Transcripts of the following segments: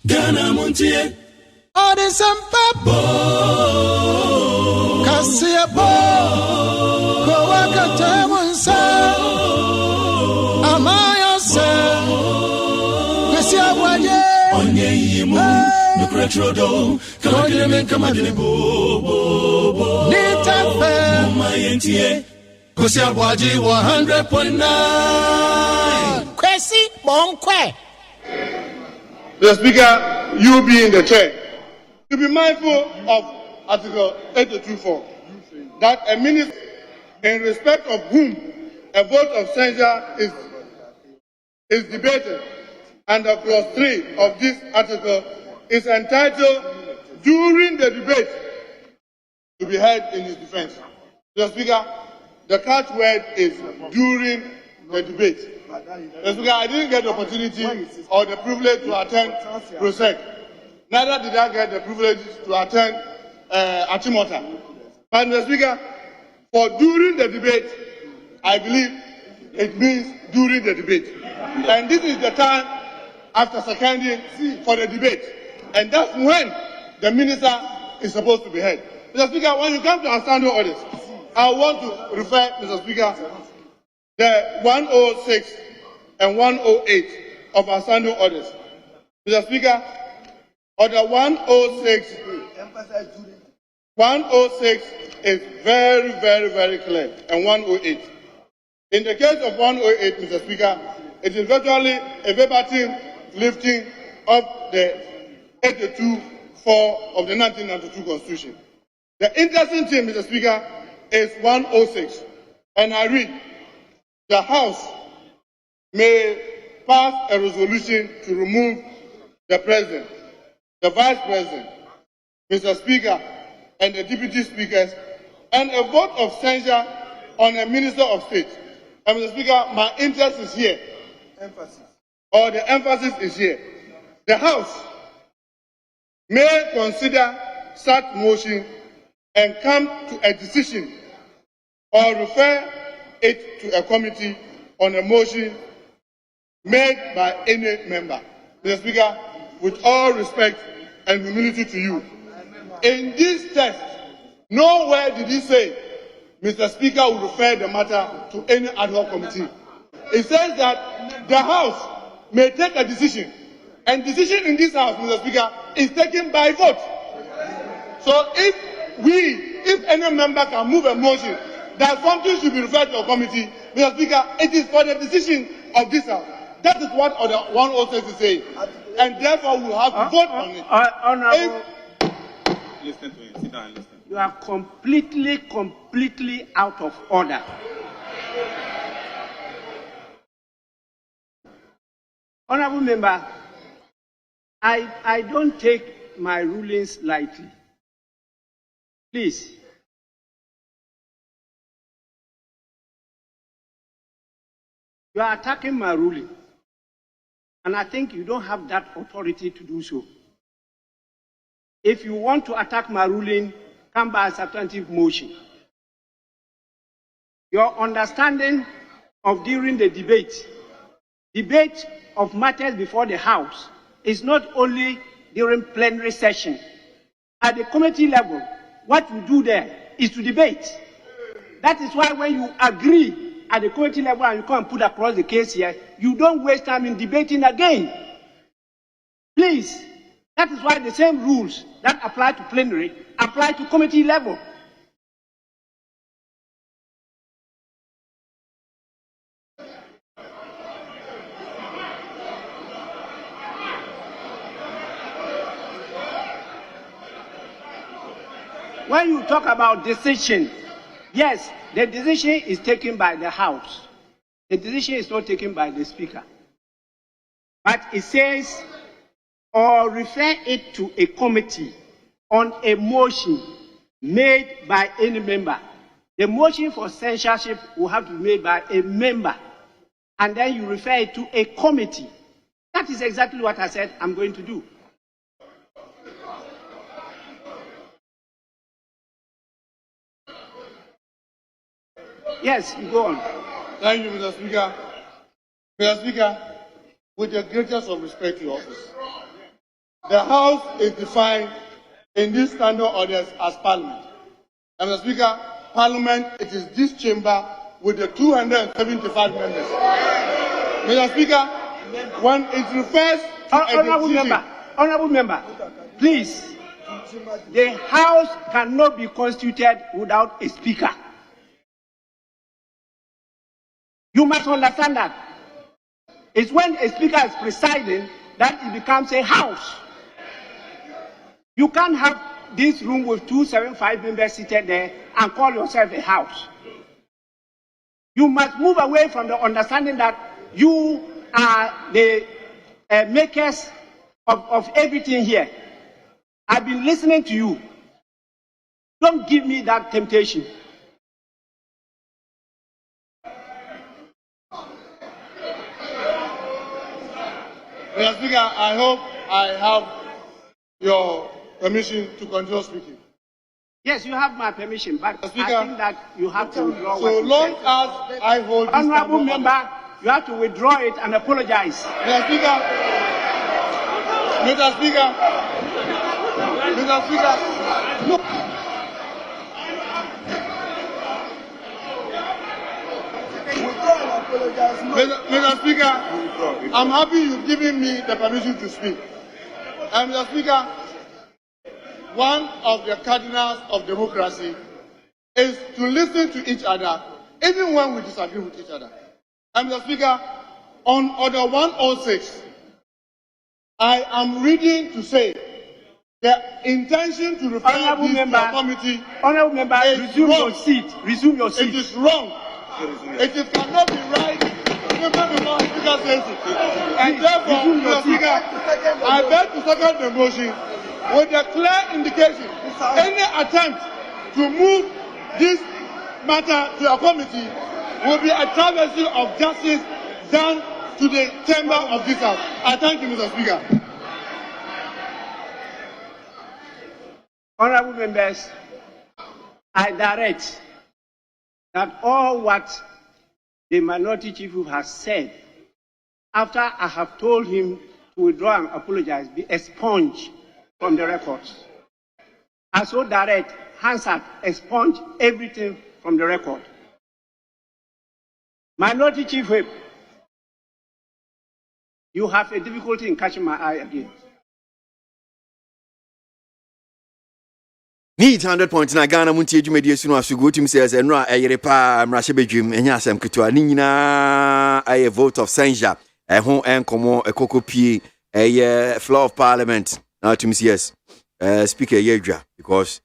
Ghana Montie. All the Sampa Cassia Bo Kowaka Tamunsa Amaya Sa Cassia Waje Onye Yimu Nukratrodo Kamadime Kamadine Bo Nita Fe Mayentie Cassia Waje 100.9 Kwesi Bonkwe. The Speaker, you being the chair, to be mindful of Article 824, that a minister, in respect of whom a vote of censure is debated, under clause 3 of this article, is entitled during the debate to be heard in his defense. Mr. Speaker, the catchword is during the debate. Mr. Speaker, I didn't get the opportunity or the privilege to attend PROSEC. Neither did I get the privilege to attend Achimota. But Mr. Speaker, for during the debate, I believe it means during the debate. And this is the time after seconding for the debate. And that's when the minister is supposed to be heard. Mr. Speaker, when you come to our standing orders, I want to refer, Mr. Speaker, the 106 and 108 of our standing orders. Mr. Speaker, Order 106 is very, very, very clear, and 108. In the case of 108, Mr. Speaker, it is virtually a verbatim lifting of the 82(4) of the 1992 Constitution. The interesting thing, Mr. Speaker, is 106, and I read, the House may pass a resolution to remove the President, the Vice President, Mr. Speaker, and the Deputy Speakers, and a vote of censure on a Minister of State. And Mr. Speaker, my interest is here. The emphasis is here. The House may consider such motion and come to a decision or refer it to a committee on a motion made by any member. Mr. Speaker, with all respect and humility to you, in this text, nowhere did he say Mr. Speaker will refer the matter to any ad hoc committee. It says that the House may take a decision, and decision in this House, Mr. Speaker, is taken by vote. So if any member can move a motion that something should be referred to a committee, Mr. Speaker, it is for the decision of this House. That is what Order 106 is saying. And therefore, we will have to vote on it. Honorable, listen to him. Sit down and listen. You are completely out of order. Honorable member, I don't take my rulings lightly. Please. You are attacking my ruling. And I think you don't have that authority to do so. If you want to attack my ruling, come by a substantive motion. Your understanding of during the debate of matters before the House is not only during plenary session. At the committee level, what you do there is to debate. That is why when you agree at the committee level and you come and put across the case here, you don't waste time in debating again. Please, that is why the same rules that apply to plenary apply to committee level. When you talk about decision, yes, the decision is taken by the House. The decision is not taken by the Speaker. But it says, or refer it to a committee on a motion made by any member. The motion for censorship will have to be made by a member. And then you refer it to a committee. That is exactly what I said I'm going to do. Yes, you go on. Thank you, Mr. Speaker. Mr. Speaker, with the greatest of respect to your office, The House is defined in these standing orders as Parliament. And Mr. Speaker, Parliament, it is this chamber with the 275 members. Mr. Speaker, when it refers to Honorable member, please. The House cannot be constituted without a speaker. You must understand that. It's when a speaker is presiding that it becomes a House. You can't have this room with 275 members seated there and call yourself a House. You must move away from the understanding that you are the makers of everything here. I've been listening to you. Don't give me that temptation. Mr. Speaker, I hope I have your permission to continue speaking. Yes, you have my permission, but Speaker, I think that you have to withdraw so what you long said. as I hold this Honorable member, you have to withdraw it and apologize. Mr. Speaker, Mr. Speaker, Mr. Speaker, no. Mr. Speaker, I'm happy you've given me the permission to speak. And Mr. Speaker, one of the cardinals of democracy is to listen to each other, even when we disagree with each other. And Mr. Speaker, on Order 106, I am reading to say the intention to refer this to a committee. Honorable member, resume your seat. Resume your seat. It is wrong. It cannot be right. Speaker says it. And therefore, Mr. Speaker, I beg to second the motion with a clear indication. Any attempt to move this matter to a committee will be a travesty of justice done to the chamber of this House. I thank you, Mr. Speaker. Honorable members, I direct that all what the minority chief has said, after I have told him to withdraw and apologize, be expunged from the records. I so direct Hansard expunge everything from the record. Minority Chief Whip, you have a difficulty in catching my eye again. Need 100.9 Ghana Montie Jumedi Sunu Asugo team says enra eyere pa mrahye bedwim enya asem ketua ni nyina aye vote of censure ho enkomo ekokopie eye floor of parliament now team says speaker yedwa because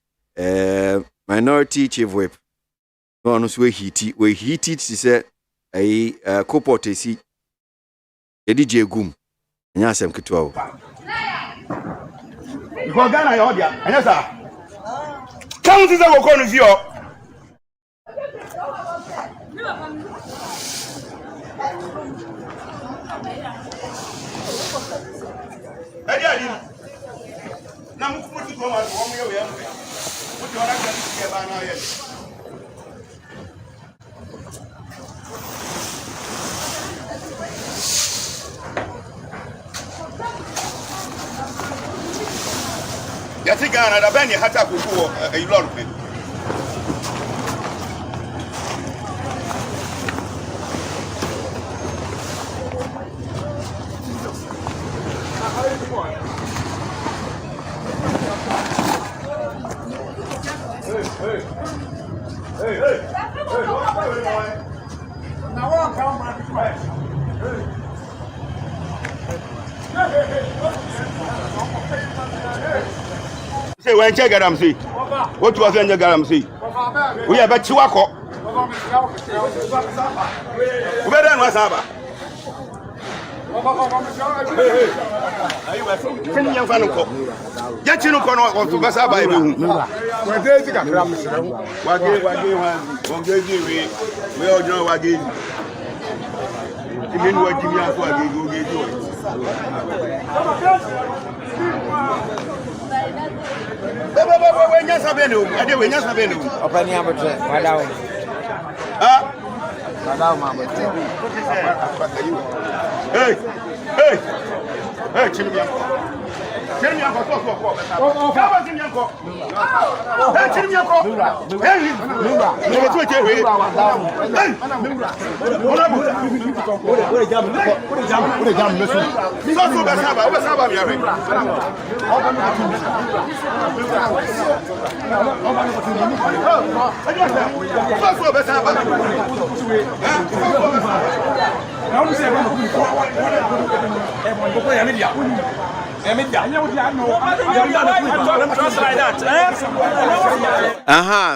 minority chief whip no so we heat it say aye kopotesi edije gum enya asem ketua o because Ghana yo dia enya sa Count is a walk on view. Yatigana da bani hata kukuo a lot of it. Say when check garam see. What was in the garam see? We have a chiwako. We better was aba. Send young Fanuko. Get you no corner of Basa by who? Where they take a gram. We all know what gave. Even what Jimmy and what you gave you. When you have been, I do when you have been. Open your mouth, madam. Hey, hey, hey, hey, Chimia.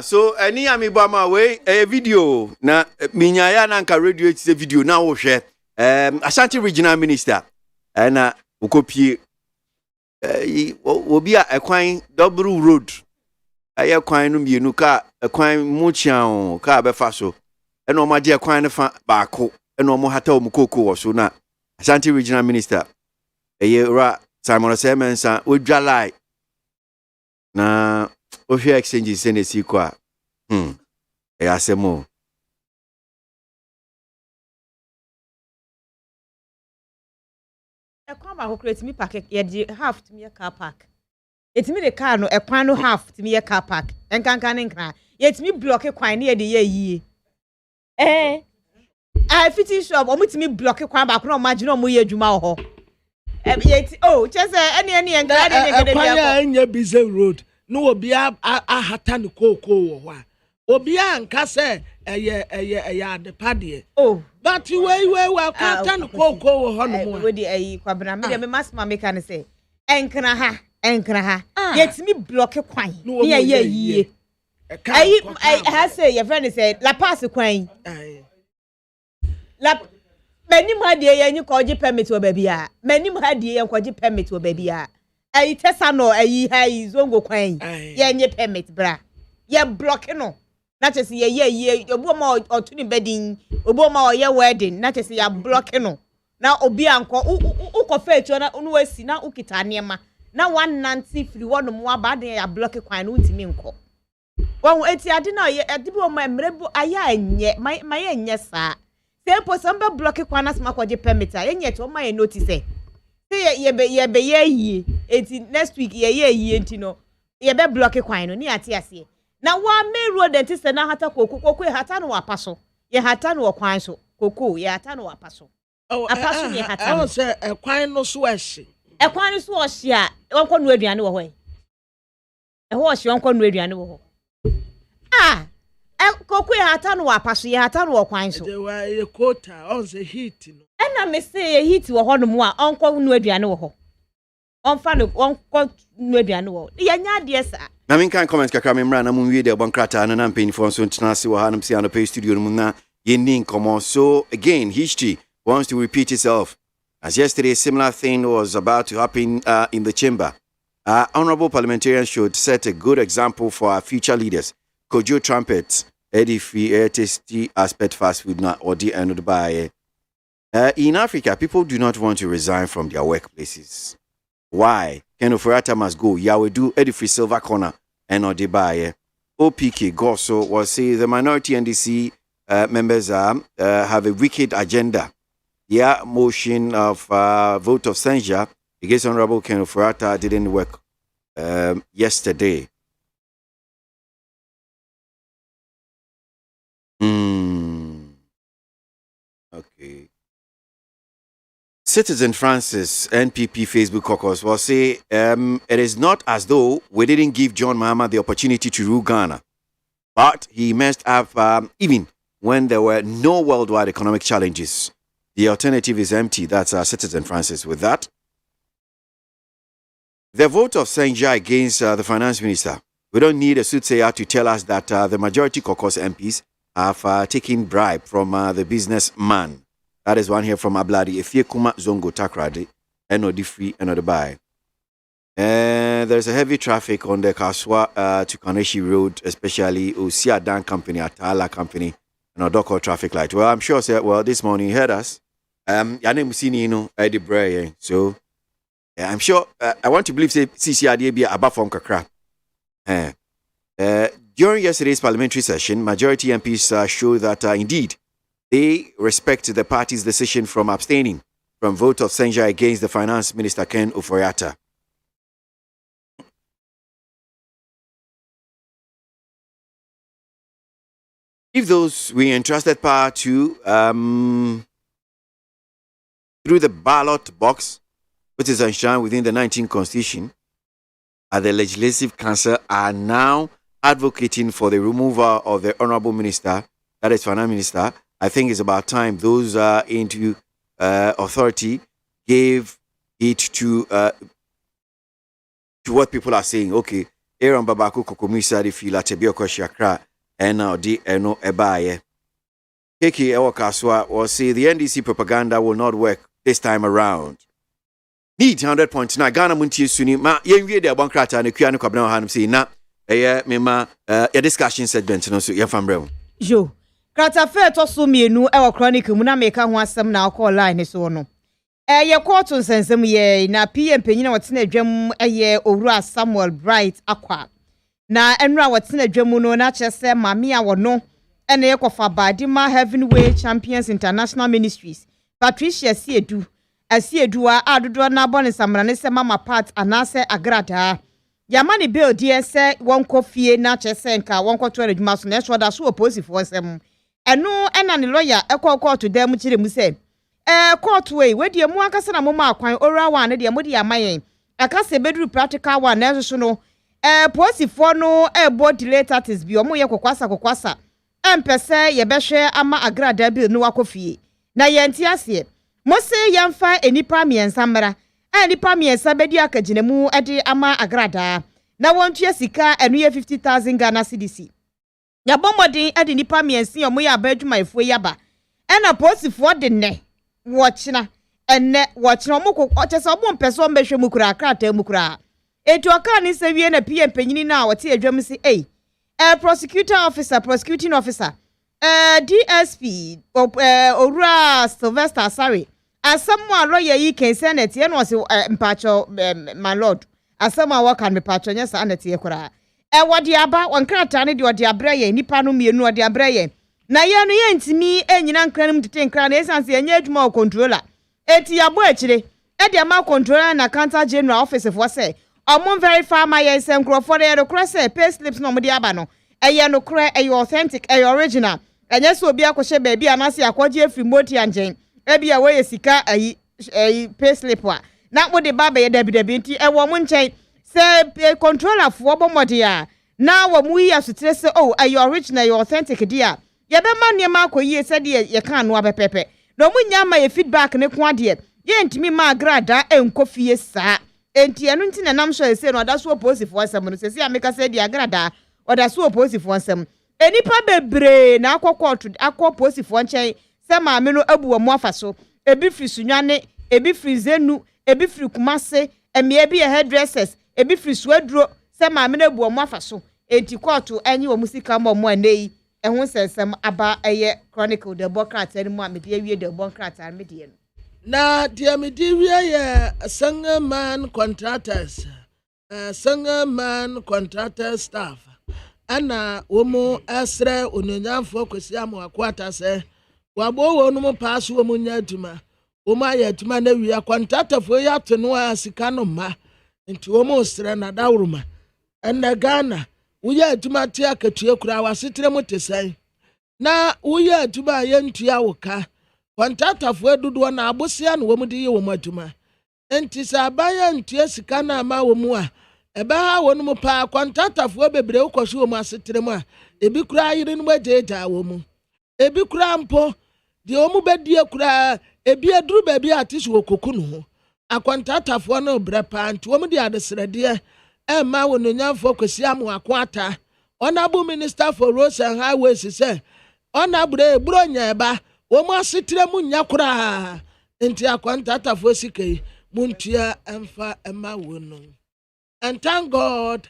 So any amibama way a video na minyaya na nka radio it's a video na wo hwe Ashanti regional minister na ukopie obi a ekwan double road aye kwan no mienu ka ekwan muchian ka befa so na omo ade ekwan ne fa baako na omo hata omo koko wo so na Ashanti regional minister ra Simon Semensa odwalai na ohwe exchange senesi kwa asemo ekwan ba ko create me park ye half to me car park etimi the car no ekwan no half to me car park enkankan nkran yetimi block kwan ne ye de ye yie fiti shop omutimi block kwan ba ko no imagine omo ye adwuma ho chese any ekwan nya busy road no obi ahata ne koko wo ho a obi anka se eye adepade but we akata ne koko wo ho no mo we dey kwabra me masma make an say enkra ha yetimi block kwan ne ye yie ha say your friend say la pass kwan la Menim hadie yenyi koji permit wo babia. Menim hadie yen koji permit wo babia. Tesa no zongo kwan. Yenye permit bra. Ye block no. Na chese ye obo ma otuni bedin, obo ma oye wedding, na chese ya block no. Na obi anko ukofa etu na unu wasi na ukita niema. Na 190 free wono mo abade ya block kwan no ntimi nko. Won eti ade na ye ade bi o ma mrebu aya enye, ma ye enye saa. Tempo samba block kwana sma kwaje permit a yenye to ma ye notice say ye be ye enti next week ye enti no ye be block kwan no ni ate ase na wa me road enti se na hata kokoko hata no wapaso ye hata no kwan so koko ye hata no wapaso apaso ye hata no say kwan no so ahye kwan no so ohye a wonko no aduane wo ho ho ohye wonko no aduane wo ho kokwe hata no wapaso ye hata no kwan so ye quota on the heat no na me say ye heat wo ho no mu a onko no aduane wo ho onfa no onko no aduane wo ye nya de sa na min kan comment kakra me mra na mun wi de bon krata na mpeni fo so ntena se wo ha nam se an pe studio no mu na ye nin komo. So again history wants to repeat itself, as yesterday a similar thing was about to happen in the chamber. Honorable parliamentarians should set a good example for our future leaders. Kojo trumpet Eddie free tasty aspect fast food na odi and by in Africa, people do not want to resign from their workplaces. Why? Ken Ofurata must go. Yahweh do Eddie free silver corner and odi by OPK Goso will say the minority NDC members have a wicked agenda. Their motion of vote of censure against Honorable Ken Ofurata didn't work yesterday. Okay. Citizen Francis, NPP Facebook caucus, will say it is not as though we didn't give John Mahama the opportunity to rule Ghana, but he messed up even when there were no worldwide economic challenges. The alternative is empty. That's Citizen Francis with that. The vote of censure against the finance minister. We don't need a soothsayer to tell us that the majority caucus MPs have taken bribe from the businessman. That is one here from Abladi. Efiekuma Zongo Takrade. NOD free, NOD buy. There's a heavy traffic on the Kaswa to Kaneshi Road, especially Usia Dan Company, Atala Company, and Odoko traffic light. Well, I'm sure, sir, well, this morning you heard us. Yane Musini, Eddie Bray. So, I'm sure, I want to believe, say, CCRD be above from Kakra. During yesterday's parliamentary session, majority MPs showed that indeed they respect the party's decision from abstaining from vote of censure against the finance minister Ken Ofuriatta. If those we entrusted power to through the ballot box, which is enshrined within the 19th Constitution, the Legislative Council are now advocating for the removal of the Honorable Minister, that is Finance Minister. I think it's about time those into authority gave it to what people are saying. Okay, Aaron Babako Kokomisa de Fila Tebioko Shakra and now the Eno Ebaye. Keki Ewakaswa will say the NDC propaganda will not work this time around. Need 100.9 Ghana Muntie Suni ma yenwie de abankrata ne kua ne kwabena ha no say na mema your discussion segment no so ye fambrɛ. Jo. Krata fe to so mienu e wo chronicle mu na meka ho asɛm na call line so no. Ye court nsensem ye na PM panyina wotena adwam ye Owura Samuel Bright Akwa. Na enura wotena adwam no na kyerɛ mame a wono ene ye kofa Badima Heavenway Champions International Ministries. Patricia Siedu Asiedua adodo na bone samra ne se mama part anase agrada. Yamani bill die se wonko fie na kyerɛ nka wonko to adwuma so na so da so opposifo nsɛm. Eno ena ne lawyer court dem kyerɛ mu se court way we die mu akasa na moma akwan ora wa ne die mu die amayen akasa bedru practical one na so no posifo no ebo delay status bi omo ye kokwasa empese ye behwe ama agrada bill no wakofie na ye ntiase mose yamfa enipa miensa mra enipa miensa bedi akagina mu ede ama agrada na wontua sika enu ye 50,000 Ghana cedis ya bomodin ede nipa miensi omo ya abadwuma efuo yaba ena posifo de ne wochina enne wochina omo ko chese omo mpese omo behwe mu kura akrata mu kura etu aka ni se wie na PM panyini na wote adwam si prosecuting officer DSP Owura Sylvester sorry asamu lawyer yi ken senate ye no se mpacho my lord asamu a waka me pacho nya sa anete kura wode aba wonkrata ne de wode abra ye nipa no mienu wode abra ye na ye no ye ntimi enyina nkranum tete nkra na esanse enya adwuma controller eti yabo akire e de ma controller na counter general office for say omon verify my ye senkrofo de rekora say pay slips no mo de aba no eye no kra eye authentic eye original enya so obi akohye baabi anase akwaje afri moti anjen ebi a we sika ayi pay slip a na mo de baba ye dabi nti e wo mo nchen say controller fo bomode a na wo mu yi asotire say oh eye original eye authentic dia ye be ma niam akoyi se de ye kan no abepepe no mu nya ma ye feedback ne ko ade ye ntimi ma agrada enkofie saa enti enu nti na nam so say no da so opposite asem no say ameka say de agrada oda so opposite asem enipa bebre na akọ opposite nchen se ma me no abu mu afaso ebi firi sunwane ebi firi zenu ebi firi kumase emie bi hairdressers ebi firi suaduro se ma me no abu mu afaso enti court enyi wo musika mo anei ehun sensem aba eye chronicle the democrat ani mu amede awie the democrat amede no na the amede wie ye Sangaman contractors staff ana womo asre ononyamfo kwesi amakwata se wabo wonu pass womo nya aduma womo aye aduma na wi contractorfo ya to no asika no ma nti womo sre na dawruma ena Ghana uye aduma te akatue kura wasetre motesai na uye aduma ye ntua woka contractorfo edudo na abosia no womo de ye womo aduma enti sa baya ntua sika na ma womo a ebe ha wonu mu pa contractorfo bebre ukohwe womo asetre mu a ebi kura ayire no majeja womo ebi kura mpo de womo bedie kura ebi aduru ba bi atisu okoku no ho akontatafo no brepa nti womo de adesrede ma wononyamfo kwesi amakwata honorable minister for roads and highways say honorable bronya eba womo asetre mu nya kura nti akontatafo sikai muntua emfa ema wono. And thank God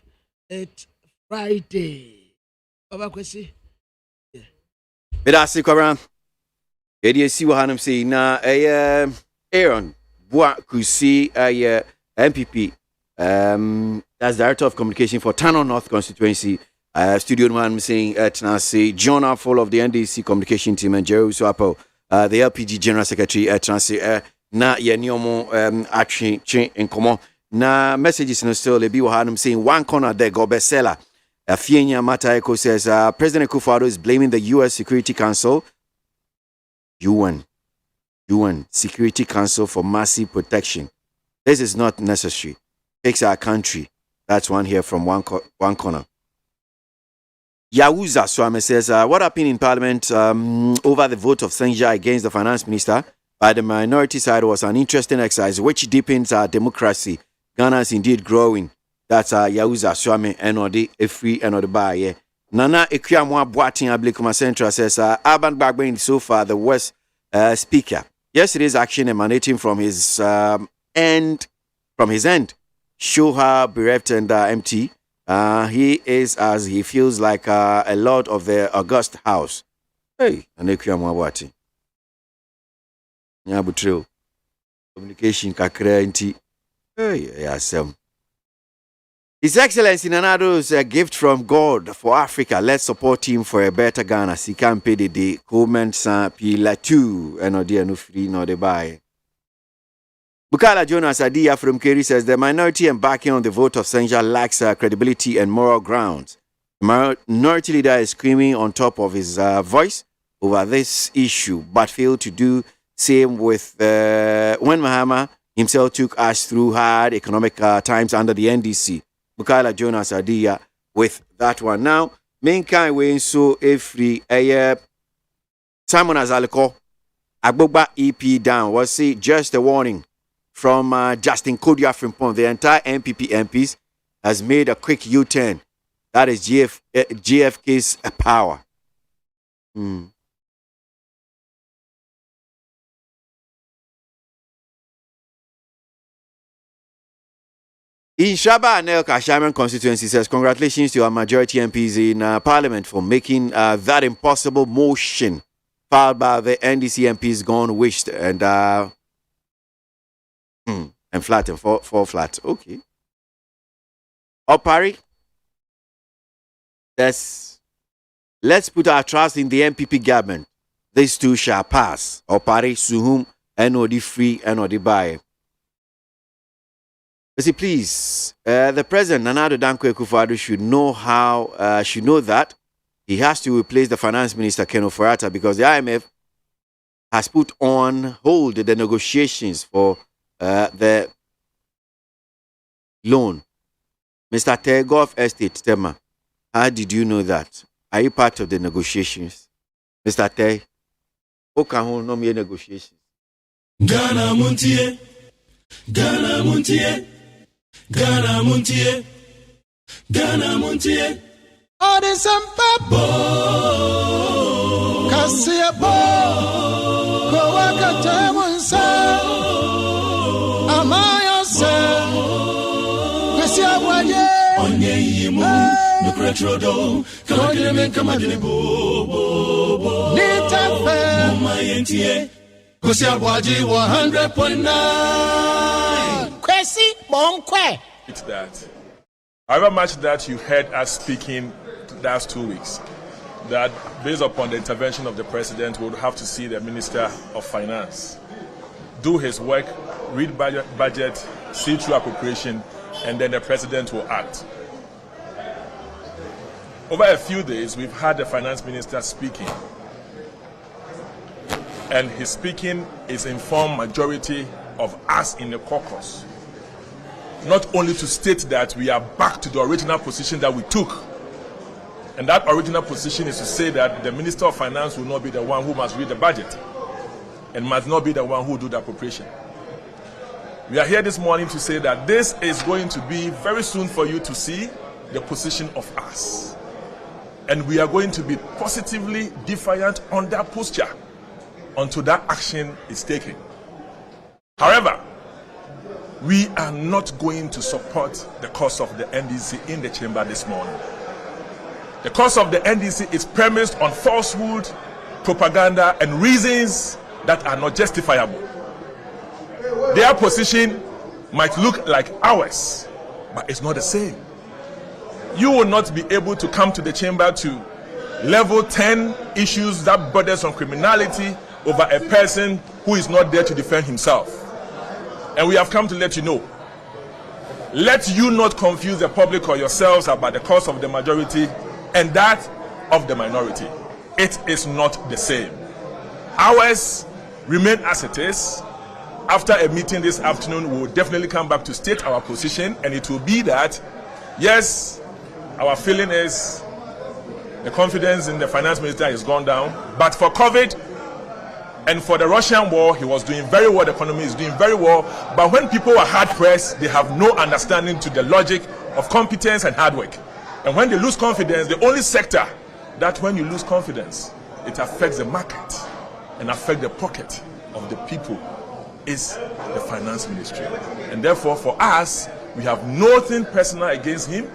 it's Friday. Baba kwesi. Bedasi kwabran. Edi esi wa hanum say na Aaron Boa Kusi MPP as Director of Communication for Tano North Constituency. Studio man saying Tanasi John full of the NDC communication team and Jerry Swapo the LPG General Secretary Tanasi na yeniomo action in common. Na messages no still be what I'm saying one corner there go bestseller Fienya Mataeko says President Akufo-Addo is blaming the U.S. Security Council, UN Security Council for massive protection. This is not necessary. Fix our country. That's one here from one corner. Yawuza Swame says, what happened in Parliament over the vote of censure against the finance minister by the minority side was an interesting exercise which deepens our democracy. Ghana is indeed growing. That's Yawuza Swame Enodi Efri Enodi Baye. Nana Ekwamwa Boatin Ablikuma Central says, Urban Bagbin so far the West Speaker. Yesterday's action emanating from his end, show how bereft and empty he is as he feels like a lord of the august house. Hey, Anekwamwa Boatin. Nyabutro. Communication kakra nti. Hey, yasem. His Excellency Nanado's a gift from God for Africa. Let's support him for a better Ghana. Si can pay the comment sans pilatu and no dear no free no de buy. Bukala Jonas Adia from Kerry says the minority embarking on the vote of censure lacks credibility and moral grounds. The minority leader is screaming on top of his voice over this issue, but failed to do same with when Mahama himself took us through hard economic times under the NDC. Bukala Jonas Adia with that one. Now, main kind way so every Simon Azaliko Agbogba EP down was see just a warning from Justin Kodia Frimpong. The entire MPP MPs has made a quick U-turn. That is GFK's power. In Shaba Anel Kashaman constituency says, congratulations to our majority MPs in Parliament for making that impossible motion filed by the NDC MPs gone wished and flat and four flat. Okay. Opari. Let's put our trust in the MPP government. These two shall pass. Opari, Suhum, NOD free, NOD buy. See, please, the president, Nana Dankwa Akufo-Addo, should know that he has to replace the finance minister, Ken Ofori-Atta, because the IMF has put on hold the negotiations for the loan. Mr. Tegov Estate, Tema, how did you know that? Are you part of the negotiations? Mr. Te, who can hold no mere negotiations? Ghana Montie, Ghana Montie. Ghana Montie, Ghana Montie. All the sampa Kasia bo Kowaka Tamunsa Amaya se Kasia Waye Onye yimu Nukretrodo Kawakile Kamadini bo Nita fe Mama yentie Kasia ABOAGYE 100.9 Kwesi Monkwe. It's that. However much that you heard us speaking the last 2 weeks, that based upon the intervention of the president, we would have to see the Minister of Finance do his work, read budget, see through appropriation, and then the president will act. Over a few days, we've had the finance minister speaking. And his speaking is informed majority of us in the caucus. Not only to state that we are back to the original position that we took. And that original position is to say that the Minister of Finance will not be the one who must read the budget and must not be the one who do the appropriation. We are here this morning to say that this is going to be very soon for you to see the position of us. And we are going to be positively defiant on that posture until that action is taken. However, we are not going to support the cause of the NDC in the chamber this morning. The cause of the NDC is premised on falsehood, propaganda, and reasons that are not justifiable. Their position might look like ours, but it's not the same. You will not be able to come to the chamber to level 10 issues that borders on criminality over a person who is not there to defend himself. And we have come to let you know let you not confuse the public or yourselves about the cause of the majority and that of the minority. It is not the same. Ours remain as it is. After a meeting this afternoon, we will definitely come back to state our position, and it will be that, yes, our feeling is the confidence in the finance minister has gone down, but for COVID and for the Russian war, he was doing very well, the economy is doing very well, but when people are hard-pressed, they have no understanding to the logic of competence and hard work. And when they lose confidence, the only sector that when you lose confidence, it affects the market and affects the pocket of the people is the finance ministry. And therefore, for us, we have nothing personal against him.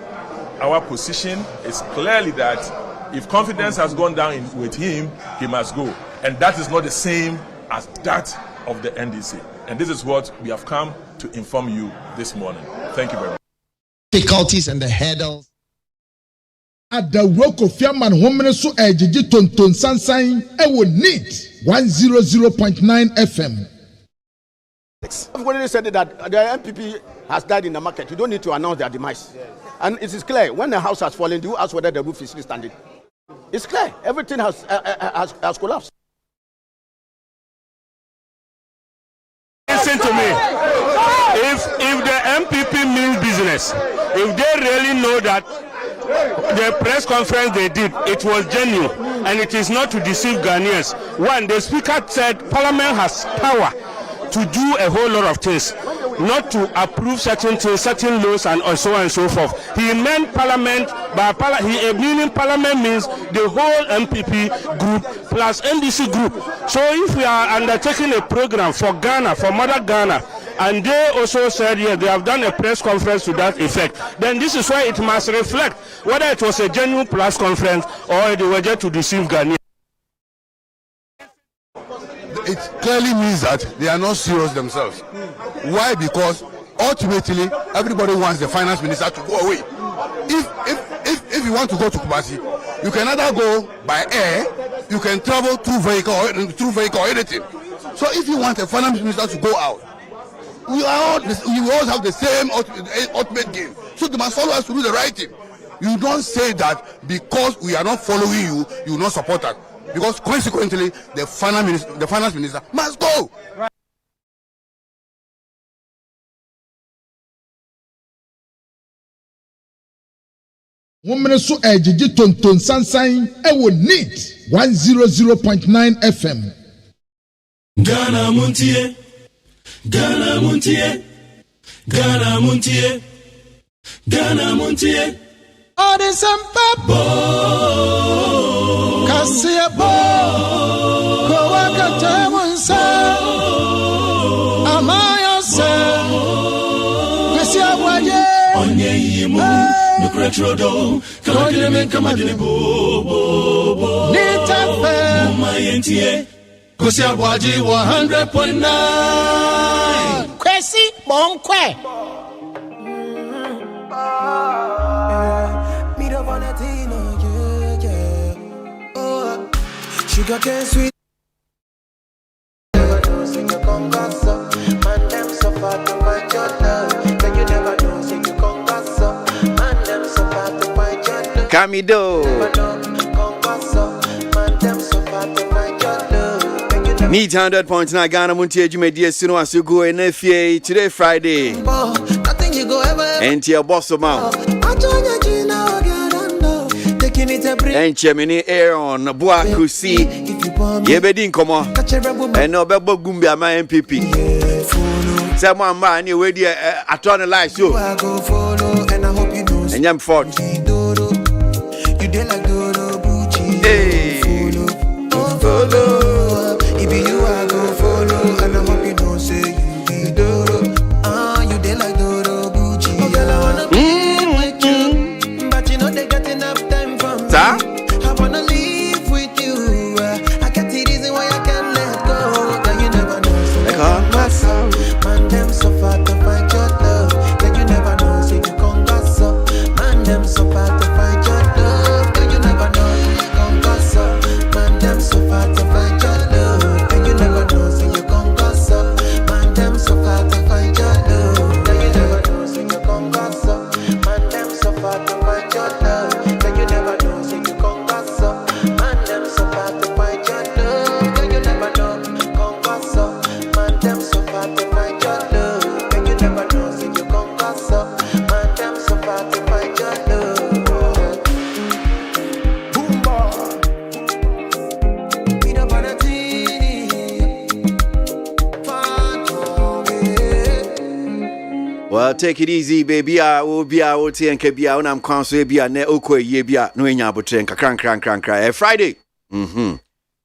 Our position is clearly that if confidence has gone down with him, he must go. And that is not the same as that of the NDC. And this is what we have come to inform you this morning. Thank you very much. Difficulties and the hurdles. At the work of Fiaman Homene so Ejiji Tonton Sansain, I will need 100.9 FM. I've already said that the MPP has died in the market. You don't need to announce their demise. Yes. And it is clear, when the house has fallen, do you ask whether the roof is still standing? It's clear. Everything has collapsed. Listen to me. If the MPP means business, if they really know that the press conference they did, it was genuine, and it is not to deceive Ghanaians. One, the speaker said Parliament has power to do a whole lot of things, not to approve certain things, certain laws, and so on and so forth. He meant Parliament, meaning Parliament means the whole MPP group plus NDC group. So if we are undertaking a program for Ghana, for Mother Ghana, and they also said, yes, they have done a press conference to that effect, then this is why it must reflect whether it was a genuine press conference or they were just to deceive Ghanaians. It clearly means that they are not serious themselves. Why? Because ultimately everybody wants the finance minister to go away. If you want to go to KWASI, you can either go by air, you can travel through vehicle or anything. So if you want a finance minister to go out, we all have the same ultimate game. So they must follow us to do the right thing. You don't say that because we are not following you, you will not support us. Because consequently, the finance minister must go. Right. Women so Ejiji Tonton Sansain, I will need 100.9 FM. Ghana Montie, Ghana Montie, Ghana Montie, Ghana Montie. All the sampa Kasia bo Kowaka Temunsa Amaya se Kasia Waye Onye yimu Nukretrodo Kagile Kamadini bo Nita fe Mumayentie Kosia ABOAGYE 100.9 Kwesi Bonkwe Sugar cane sweet. Never know sing you congas up. Man them so far to find your love. Then you never know sing you congas up. Man them so far to find your love. Camido. Never know congas up. Man them so far to find your love. Need 100.9 Ghana Montie Jumedi Sino as you go in FA today Friday. Nothing you go ever. And your boss of mouth. And Chemini Aaron Buakusi Yebedin Como and no Bebo Gumbia my MPP. Someone man you ready I turn the lights you and Yam Ford. Hey follow if you are go follow and I hope you don't say you be Doro. You dey like Doro Gucci. Oh girl I wanna be with you, but you know they got enough time from me. I wanna live with you. I got the reason why I can't let go. Girl you never know. So man them so far to find your love. Girl you never know. So you can't pass up. Man them so far. take it easy, baby. I will be out here and Kabia when I'm console be a ne oko ye bia no nya botren crank Friday.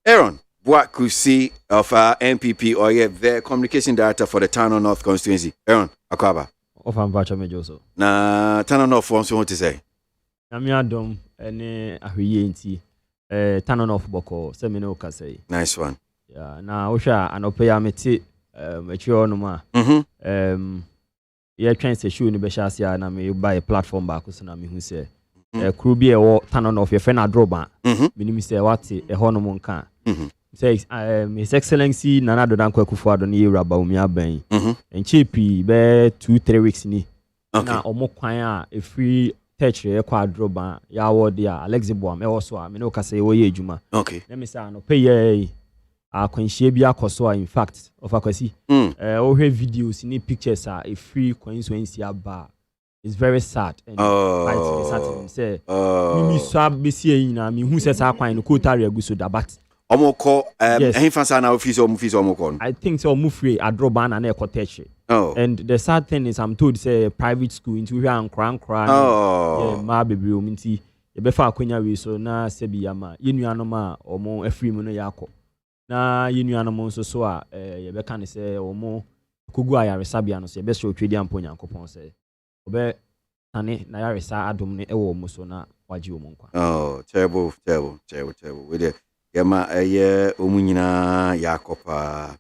Aaron, what could see of MPP or the communication director for the Town of North constituency? Aaron Akwaba. Of Ambacha Mejoso. Na Town of North wants to say. Namiadom ene ahwiye nti Town of North boko semino ka say. Nice one. Yeah, na osha anopeya meti echi no ma. Yeah, trying to show ni be shasia na me buy a platform back so na me hu say crew bi e wo Town of your friend adroba. Minimi say what e hono mo nka. Say His Excellency Nana Addo Akufo-Addo ni raba umi aban. Enchipi be 2-3 weeks ni. Na omo kwan a e free touch e kwa adroba ya wo dia Alex Boam e wo so a me no ka say wo ye adwuma. Okay. Let me say no pay ye akwanhie bi akoso a in fact of akwasi. O hwe videos ni pictures a e free constituency aba. It's very sad and quite disheartening. Say me so be see na me hu say sa kwan no kotare aguso da but Omoko fansa na office omoko. I think so mufre adroba na na ekoteche. And the sad thing is I'm told say private school into here and kran yeah ma bebre o minti e be fa akonya we so na sebi ama yenuanom a omo afri mu no yakọ na yenuanom so a ye be kan say omo kogu ayaresabia no so ye be so twedi ampo nyankopon say obe tane na yaresa adom ne e wo mo so na waji omo nkwa. Terrible. We there Yama eye omunyina Yakopa.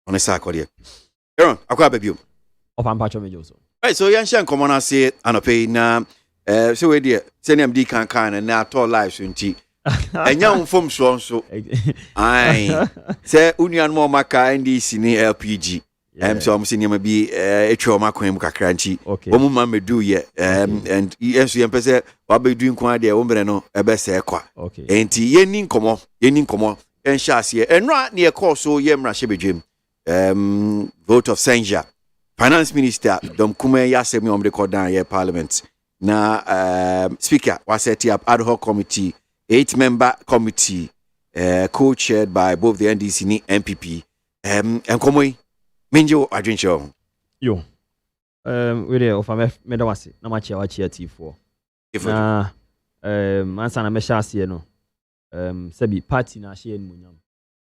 On a sack Aaron, Akwa baby. Of Ampacho Mejoso. Right, so yan shan komo na say anope na so we dear send him di kan and na to live so nti enya unfom so ai say union mo maka ndc ni LPG so I'm seeing him be etwa makwan mu kakra nchi omu ma medu ye and enso yem pese wa be du nkwa de wo mbre no ebe se kwa enti yeni nkomo enhya ase enra ne so ye mra hyebedwem vote of censure finance minister dom kuma yasemi omde kodan ye parliament na speaker was set up ad hoc committee 8-member committee co-chaired by both the NDC and MPP enkomo Minjo adwencho yo we dey of me da wase na ma chia wa chia T4 na ansa na me sha ase no sabi party na hye en munyam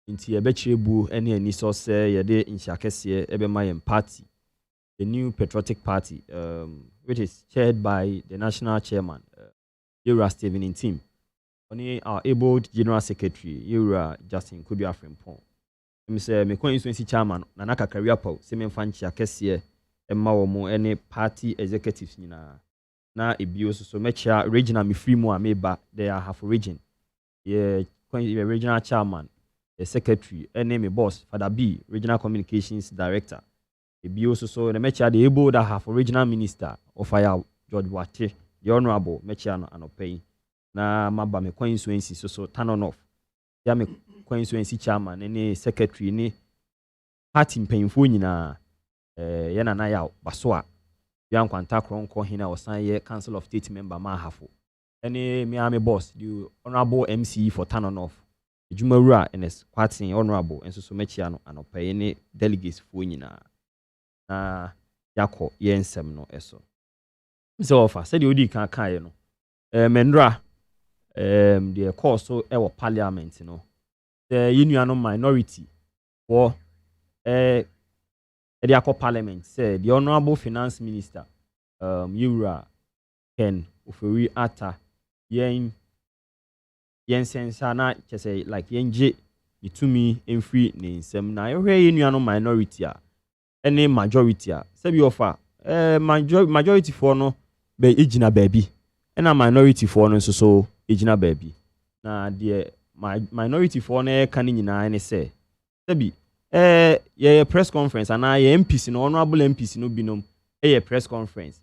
nti e be chirebu ene ani so se ye de inshakese e be mayem party the new patriotic party which is chaired by the national chairman Yura Stephen in team oni our able general secretary Yura Justin Kudia Frimpong me say me constituency chairman na naka career paw se me fanchi akese e ma wo mo any party executives nyina na ebio so mechia regional me free mo ameba they are half region yeah regional chairman the secretary any me boss Father B regional communications director ebio so the mechia the able that half regional minister of fire George Wate the honorable mechia no anopay na maba me constituency so turn on off ya me constituency chairman any secretary ni party mpanyimfo nyina yana na ya baso a ya nkwanta kronko hina osan ye council of state member ma hafo any me am boss the honorable MC for Tanonof ejumawura ns kwatin honorable enso so mechia no anopaye ni delegates fo nyina na yakọ ye nsem no eso so offer said odi kan kan ye no menra the course so e parliament no the union minority for the parliament said the honorable finance minister Yura Ken Ofori Ata yen sensa na say like yenje itumi emfree ne nsem na ye union minority a any majority a sabi offer majority for no be ejina baby and a minority for no so ejina baby na the minority for na kan nyina ne say sabi ye press conference and ye MPs no honorable MPs no binom ye press conference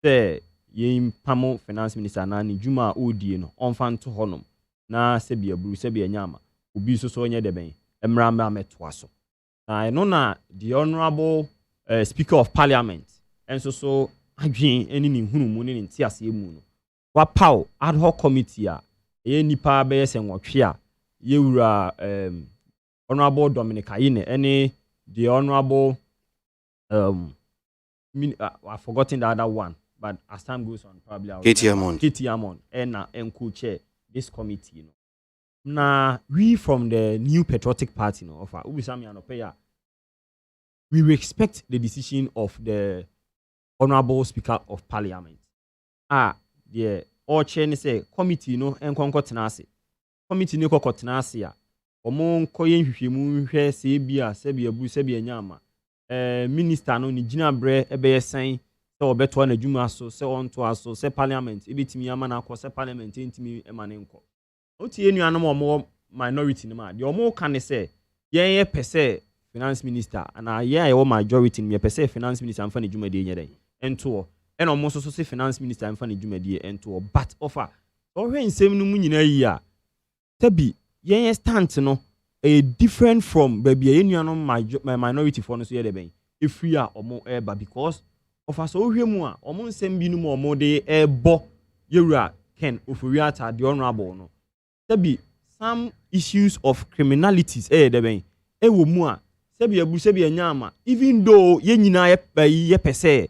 say ye pamo finance minister na ni juma odie no onfa nto honom na sabi aburu sabi anyama obi so onye de ben emra metoa so na no na the honorable speaker of parliament enso so adwen eni ni hunu mu ni ntiase mu no wa paw ad hoc committee a ye nipa be yesen wotwe a ye wura honorable Dominic Ayine any the honorable I've forgotten the other one, but as time goes on probably I'll KT Amon and co-chair this committee, you know. Now we from the new patriotic party, you know, of Ubisami Anopeya, we respect the decision of the honorable speaker of parliament. The all chair say committee no enkonko tenase. Committee no koko tenase ya. Omo koye nhwehwemu hwe se bia se bia bu se bia nyama. Minister no ni gina bre ebe yesen se obeto na dwuma so se onto aso se parliament ebetimi ama na akọ se parliament entimi emane nko. Oti enuanom omo minority ni ma de omo kan se ye pese finance minister and ye majority ni pese finance minister amfa na dwuma de nyeden ento e no mo so se finance minister amfa na dwuma de ento but offer o hwe nsem no mu nyina yi a tabi yen stand no a different from baby enuanom minority for no so ye de ben e free a omo eba because of us o hwe mu a omo nsem bi no mu omo de ebo Yura Ken Ofori Ata the honorable no tabi some issues of criminalities de ben e wo mu a sabi abu sabi anyama even though ye nyina ye pese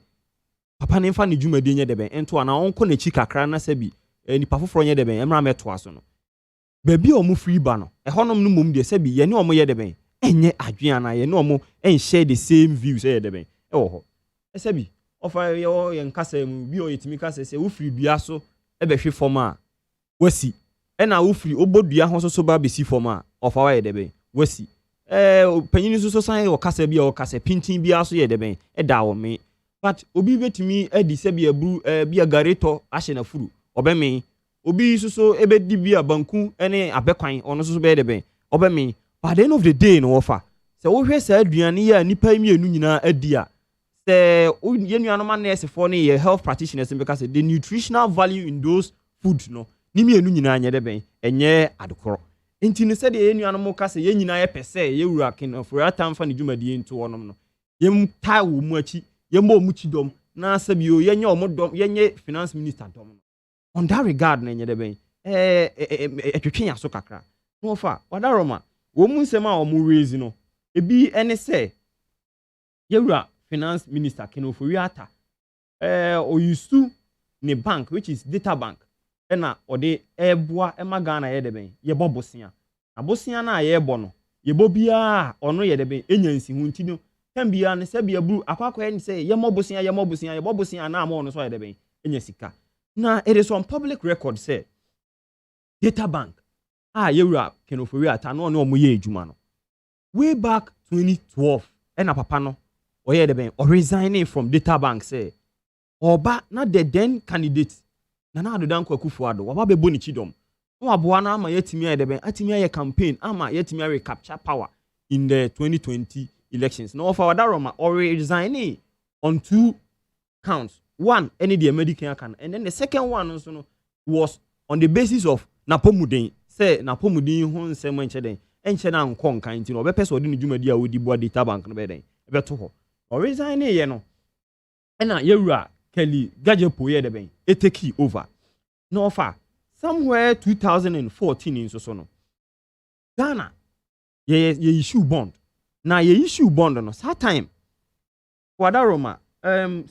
papa ne mfa ne dwumade nye de ben ento ana onko na chi kakra na sabi nipa foforo nye de ben emra meto aso no baby omo free ba no honom no mom de sabi ye ne omo ye de ben enye adwen ana ye ne omo share the same views de ben wo ho sabi ofa ye nkasa mu bi o yetimi kasa se wo free bia so be hwe form a wasi na wo free obodua ho so ba be si form a ofa wa ye de ben wasi panyin so san o kasa bia o kasa pintin bia so ye de ben da wo me but obi betimi edi se bia bru bia gareto ahye na furu obeme obi so ebedi bia banku ene abekwan ono so be de ben obeme by the end of the day no offer se wo hwe sa aduane ya nipa mienu nyina adi a se yenuano ma nurse for ne health practitioners because the nutritional value in those food no ni mienu nyina anye de ben enye adekoro enti ne se de yenuano mo ka se yenyina ye pese ye wura ken for atam fa ne dwumadi ento wonom no yem tai wo mu achi yembo mu chidom na sabio yenye omodom yenye finance minister dom no on that regard na enye de ben etwetwe ya so kakra no fa wadaroma wo mu nsema o mu raise no ebi ene se yewura finance minister kenofori ata o yusu ne bank which is data bank ena ode eboa emaga na ye de ben ye bobosia abosia na ye bo no ye bobia ono ye de ben enyansi hu ntino tambia ne se bia bru akwakwa ne se ye mobosia na ama ono so ye de ben enyasika na it is on public record say data bank yewura kenofori ata no no omoye ejuma no way back 2012 ena papa no oye de ben resigning from data bank say oba na the then candidate na adodan kwakufu ado oba bebo ni chidom no aboa na ama yetimi ye de ben atimi ye campaign ama yetimi recapture power in the 2020 elections no for wadaroma or resigning on 2 counts. One, any the American can, and then the second one also no, was on the basis of napomuden. Say napomuden hon se manchede. Enche na nkon kan ti no be person odi ni dwumadi a odi bua data bank no be den. E be to ho. O resign ye no. E na yewura Kelly Gajepo ye de ben. E take over. No fa somewhere 2014 in so no. Ghana ye issue bond. Na ye issue bond no. That time Wadaroma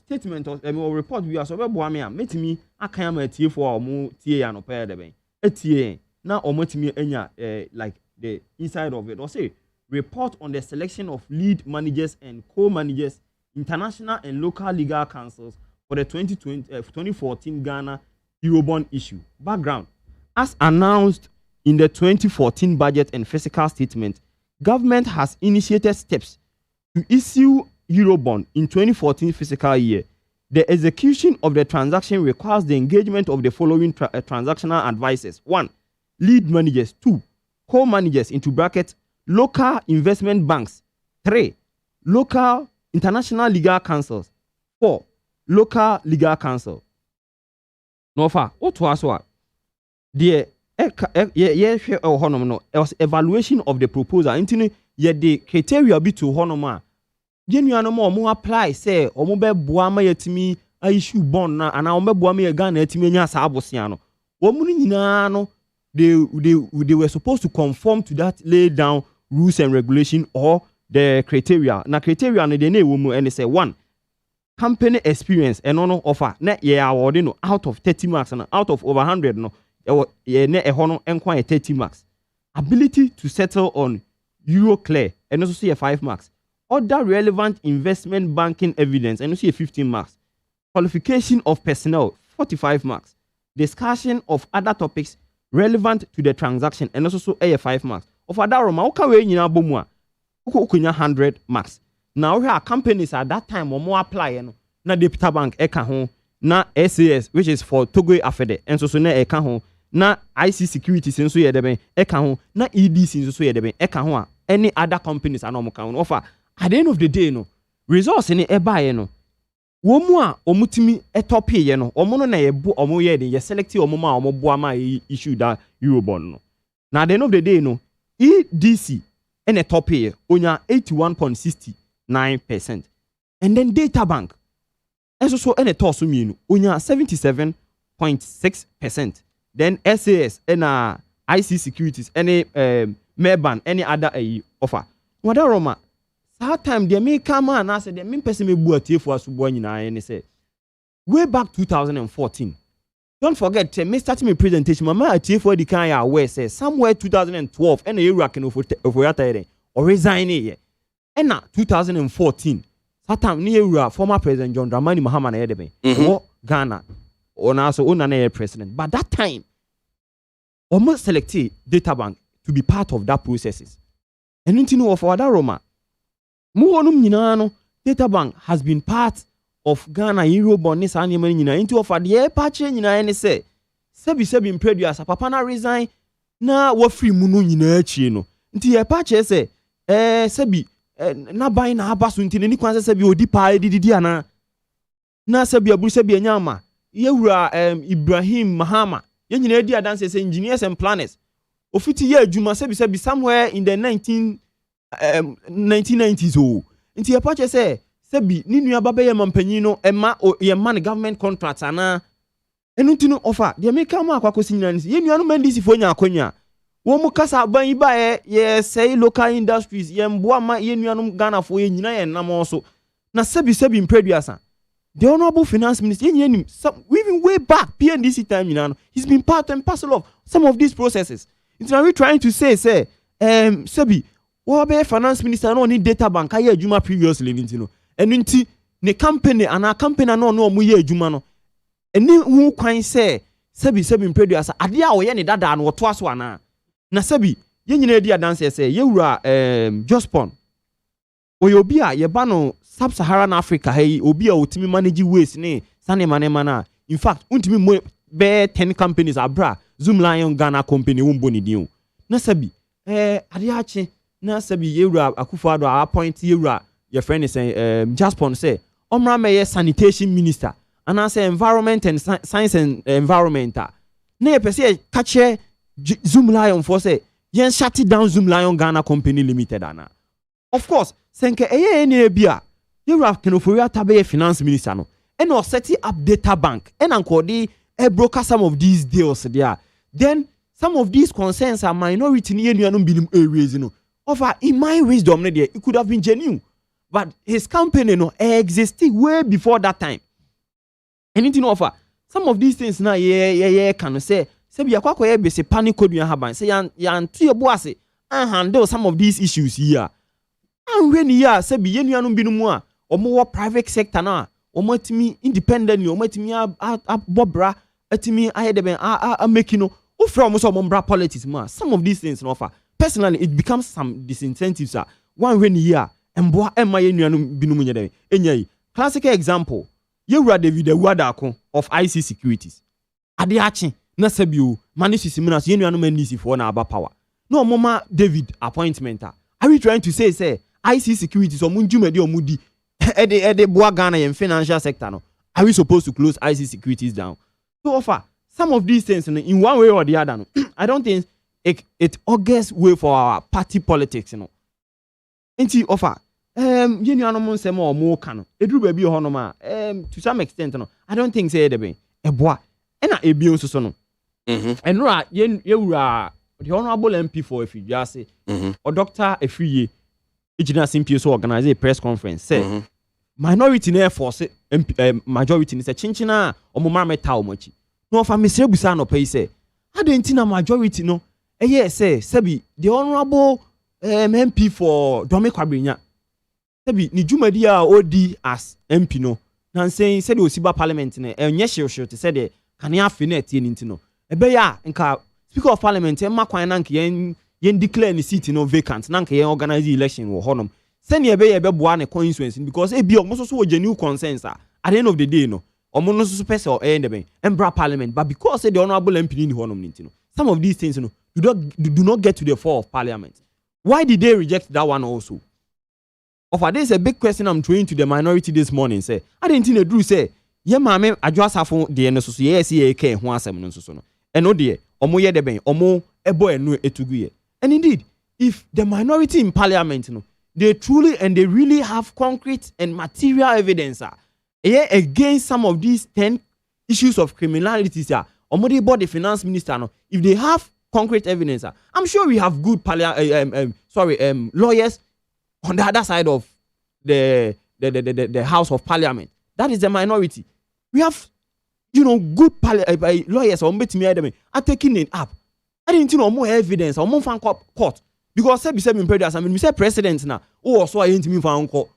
statement or report we are so be me am metimi akan am atie for omo tie ya no pay de ben etie na omo timi enya like the inside of it or say report on the selection of lead managers and co-managers international and local legal councils for the 2014 Ghana Eurobond issue. Background: as announced in the 2014 budget and fiscal statement, government has initiated steps to issue Eurobond in 2014 fiscal year. The execution of the transaction requires the engagement of the following transactional advisors: 1. Lead managers. 2. Co-managers into brackets local investment banks. 3. Local international legal councils. 4. Local legal council. No far. What was what? The evaluation of the proposal. Into the criteria be to honoma. Genuano mo apply say omo be boa ma yetimi issue bond na ana omo boa ma Ghana yetimi nya sa abosia no omo ni nyina no they were supposed to conform to that laid down rules and regulation or the criteria. Na criteria no de na ewomu and say 1, company experience and no offer na ye award no out of 30 marks and out of over 100 no ye na e ho no enko 30 marks. Ability to settle on euro clear and also see 5 marks. Other relevant investment banking evidence and you see 15 marks. Qualification of personnel 45 marks. Discussion of other topics relevant to the transaction and also 5 marks. Of other Roma, okay, we nyina bomu a 100 marks. Now here companies at that time or more apply no na Data Bank eka ho na SAS which is for Togo Afede and so na eka ho na IC Securities nso ye de ben eka ho na EDC nso ye de ben eka ho a any other companies are no mo kan offer. At the end of the day, no resource ni eba no. Womu a omutimi etope ye no. Omo no na yebu omo ye de ye select omo ma omo boa ma issue that Eurobond no. Na at the end of the day no, EDC ene top ye onya 81.69%. And then Data Bank enso so ene toso mienu onya 77.6%. Then SAS ena IC Securities any Merban any other offer. Wada Roma that time they may come and I said they mean person me buatie for asubo nyina and say way back 2014. Don't forget me start my presentation mama atie for the kind aware say somewhere 2012 and you rack no for yata or resign here. And na 2014 that time ni you former president John Dramani Mahama na yedebe Ghana or now so na president. But that time almost selected Data Bank to be part of that processes. And into know of other Roma Muonum Nyinano, Data Bank has been part of Ghana Eurobond ni saa nneɛma nyina into of the patch nyina ne say sebi impreduas papa na resign na wa free mu no nyina achie no nti ye patch say sebi na ban na aba so nti ni kwan sebi odi pa didi ana na sebi aburu sebi anyama yewura Ibrahim Mahama ye nyina edi adanse say engineers and planners ofiti ye adwuma sebi somewhere in the 1990s o nti ye patch say sebi ni nua baba ye mampanyi no ema ye man government contract ana enu ntino offer de make am akwakosi nyina ni ye nua no mandisi fo nya akonya wo mu kasa ban yi ba ye say local industries ye mboa ma ye nua no Ghana fo ye nyina ye nam so na sebi impreduasa the honorable finance minister ye nyina nim even way back PNDC time nyina no he's been part and parcel of some of these processes. It's now we trying to say sebi wo be finance minister no need data bank aye adwuma previously ntino enu nti ne company ana company no mu ye adwuma no eni hu kwan say sebi impreduasa ade a wo ye ne dada no to aso ana na sebi ye nyina edi adanse say ye wura Jospon oyobi a ye ba no sub-Saharan Africa hey obi a otimi manage waste ne sane manema na in fact untimi mo be 10 companies abra Zoom Lion Ghana company wumbo ni din na sebi ade ache na sebi ye wura Akufo-Addo appoint ye wura your friend is saying Jospon say omra me sanitation minister and I say environment and science and environment na ye pese catch Zoom Lion for say yen shut it down Zoom Lion Ghana company limited ana of course senke eye bia you have Kenofori Atabe finance minister no and or set up data bank and ankodi broker some of these deals there then some of these concerns are minority ni enu anum binim areas no offer in my wisdom there it could have been genuine but his company no existed way before that time anything offer some of these things now can say be akwakoye be se panic code haban say yan to your boss handle some of these issues here and when here say be yenu anum binu mu a omo private sector na omo timi independent omo timi bobra atimi ayedeben make no ofra omo so omo politics mu some of these things no offer personally it becomes some disincentives one when here emboa ema yenu anum binu mu nyede enyai classic example yewura David Ewadako of IC Securities ade achi na sabio manage similar yenu anum NDC for na aba power no mama David appointment are we trying to say IC Securities or munjumedi or mudi ede boa Ghana in financial sector no are we supposed to close IC Securities down so offer some of these things in one way or the other no I don't think it augurs way for our party politics no enti offer yenu anum nsem o mo ka no eduru ba bi ho no ma to some extent no I don't think say ede eboa na ebien so no enura yewura the honorable MP for Efidiase or Dr. Efriye ejina simpie so organize a press conference say minority na force majority ni say chinchina omoma meta omochi no fa mesre busa no pay say adenti na majority no say sebi the honorable MP for Dome Kwabrenya sebi ni jumadi a odi as MP no na saying say the Osiba parliament na enye hwehwe te say the kania finet ye nti no ebe ya nka Speaker of Parliament emma kwan na nke yen declare ni seat no vacant na nke yen organize election wo honom send ye be boa ne constituency because e bi omo so genuine consensus at the end of the day no omo no so person or end be embra parliament but because the honorable MP ni honom nti no some of these things no do not get to the floor of parliament. Why did they reject that one also? Of this is a big question I'm throwing to the minority this morning say I didn't think do say ye maame adwasafo de no so yes ye ke ho asem no so no eno de omo ye de ben omo ebo enu etuguye. And indeed, if the minority in parliament, they truly and they really have concrete and material evidence against some of these 10 issues of criminality, or the finance minister, if they have concrete evidence, I'm sure we have good lawyers on the other side of the House of Parliament. That is the minority. We have, good lawyers are taking it up. I didn't know more evidence or more fan court because said imperial. I mean, we say president now. Oh, so I ain't me fan court.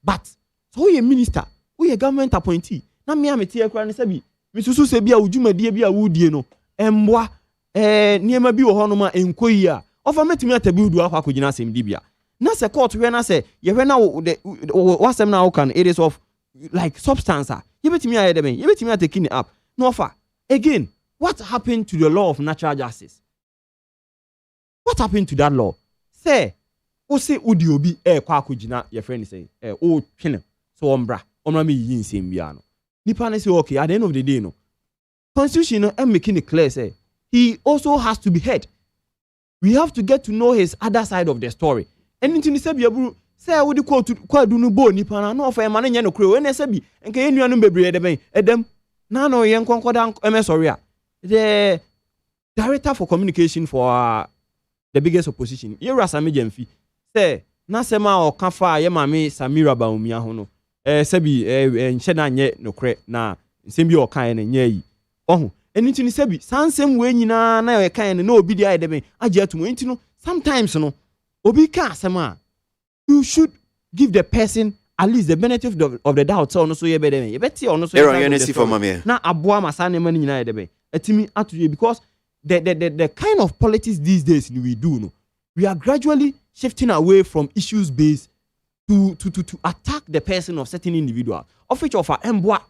But so we a minister, we a government appointee. Na me am tie kra ne sabi. Me susu se bia udwumadie bia wudie no. Emboa niema bi wo hono ma enkoyi a. Ofa metimi atabi udu akwa kogina asem dibia. Na se court we na se ye we na wasem na wo kan it is of like substance. You bet me I you bet me taking it up. No offer. Again, what happened to the law of natural justice? What happened to that law? Say, o say udi obi kwa akujina your friend say o twene so ombra me yin nsem bia no. Nipa na say okay at the end of the day no. Constitution no am making it clear say he also has to be heard. We have to get to know his other side of the story. Anything say bia buru say we di kwa du no bo nipa na no fa ma na nya no kro we na say bi enka ye nuanu bebre edem na no ye nkonkoda sorry the director for communication for the biggest opposition Yera Sami Jemfi say na sema o kafa ye mame Samira Baumia ho no sebi nche na nye nokre na nsem bi o kan na nye yi oho enti ni sebi sansem we nyina na ye kan na obi di ayedebe age atumo enti no sometimes no obi ka asema you should give the person at least the benefit of the doubt so no so ye bedem ye beti ono so na aboa masane man nyina ayedebe etimi atuye because the kind of politics these days we do no we are gradually shifting away from issues based to attack the person of certain individual of which of our emboa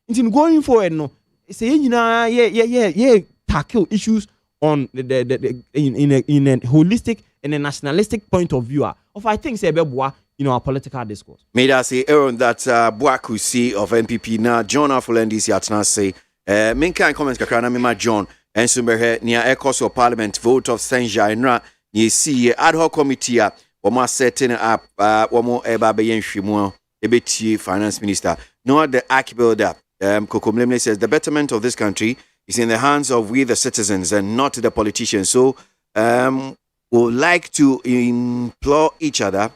in going forward no say yeah tackle issues on the in a holistic and a nationalistic point of view of I think say beboa our political discourse. May I say Aaron that Boakusi of NPP na John Afolendis yatna say main kind comments kakra na me John and Sumberhe near Ecos or Parliament vote of Censure and ye see ad hoc committee wama setting up wamo eba beyen hwemu ebeti finance minister no the arch builder Kokomlemle says the betterment of this country is in the hands of we the citizens and not the politicians. So would like to implore each other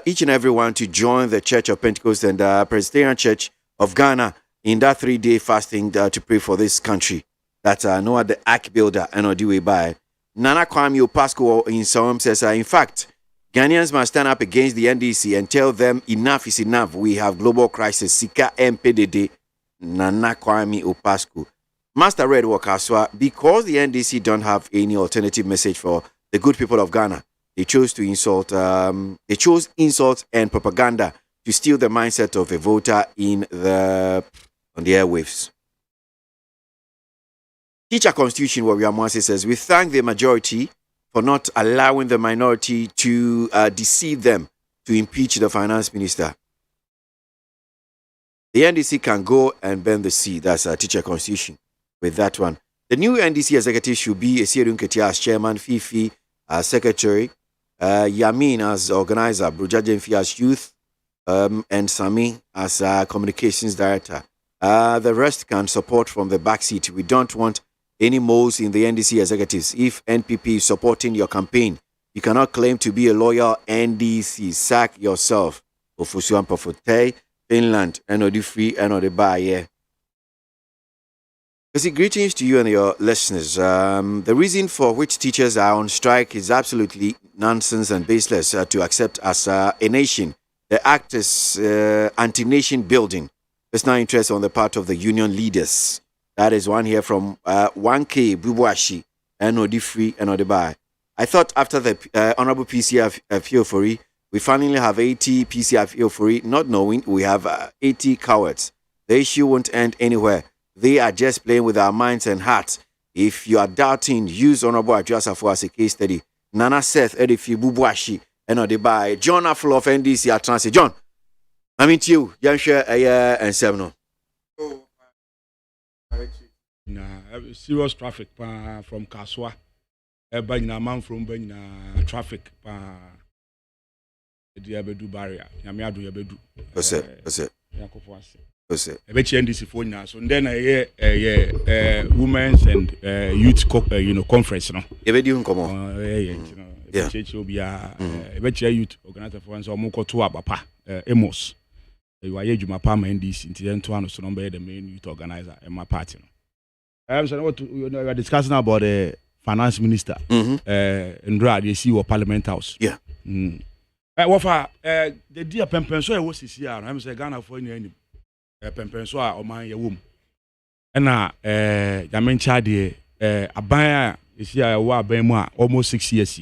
each and everyone to join the Church of Pentecost and Presbyterian Church of Ghana in that 3-day fasting to pray for this country. That's Noah the arch builder and Odiwe by Nana Kwame Opasco in Psalm says in fact Ghanaians must stand up against the NDC and tell them enough is enough. We have global crisis. Sika MPDD Nana Kwame Opasco. Master Red Wakaswa, because the NDC don't have any alternative message for the good people of Ghana, they chose to insult. They chose insult and propaganda to steal the mindset of a voter on the airwaves. Teacher Constitution, where we says we thank the majority for not allowing the minority to deceive them to impeach the finance minister. The NDC can go and bend the sea. That's a teacher constitution with that one. The new NDC executive should be Esierun Ketia as chairman, Fifi as secretary, Yamin as organizer, Brujajenfi as youth, and Sami as communications director. The rest can support from the backseat. We don't want any moles in the NDC executives. If NPP is supporting your campaign, you cannot claim to be a loyal NDC. Sack yourself. Ofusuan Pofotei, Finland, and free and the bar. Greetings to you and your listeners. The reason for which teachers are on strike is absolutely nonsense and baseless to accept as a nation. The act is anti-nation building. There's no interest on the part of the union leaders. That is one here from 1K Bubuashi and Odifri and Odebai. I thought after the Honorable PCF Fiofori, we finally have 80 PCF Fiofori, not knowing we have 80 cowards. The issue won't end anywhere. They are just playing with our minds and hearts. If you are doubting, use Honorable Adjusafo as a case study. Nana Seth, Edifi Bubuashi and Odebai. John Afro of NDC at Transit. John, I mean to you, young share a year and 7. Serious traffic from Kaswa. Banyina man from Banyina traffic Diabedu barrier. Yamiadu Yabedu. That's it. Ebechi NDC phone now. So then a women's and youth conference. No. Ebedu come on. Ebechi youth organizer for one so moko to abapa Emos. You are Jumapa NDC incident one so number the main youth organizer in my party. So what we are discussing about the finance minister in the CEO Parliament House. Yeah. Wafa the dear Pempenso was here. I'm saying Ghana for any Pempenso or my womb. And Yamencha de Abaya is here almost 6 years.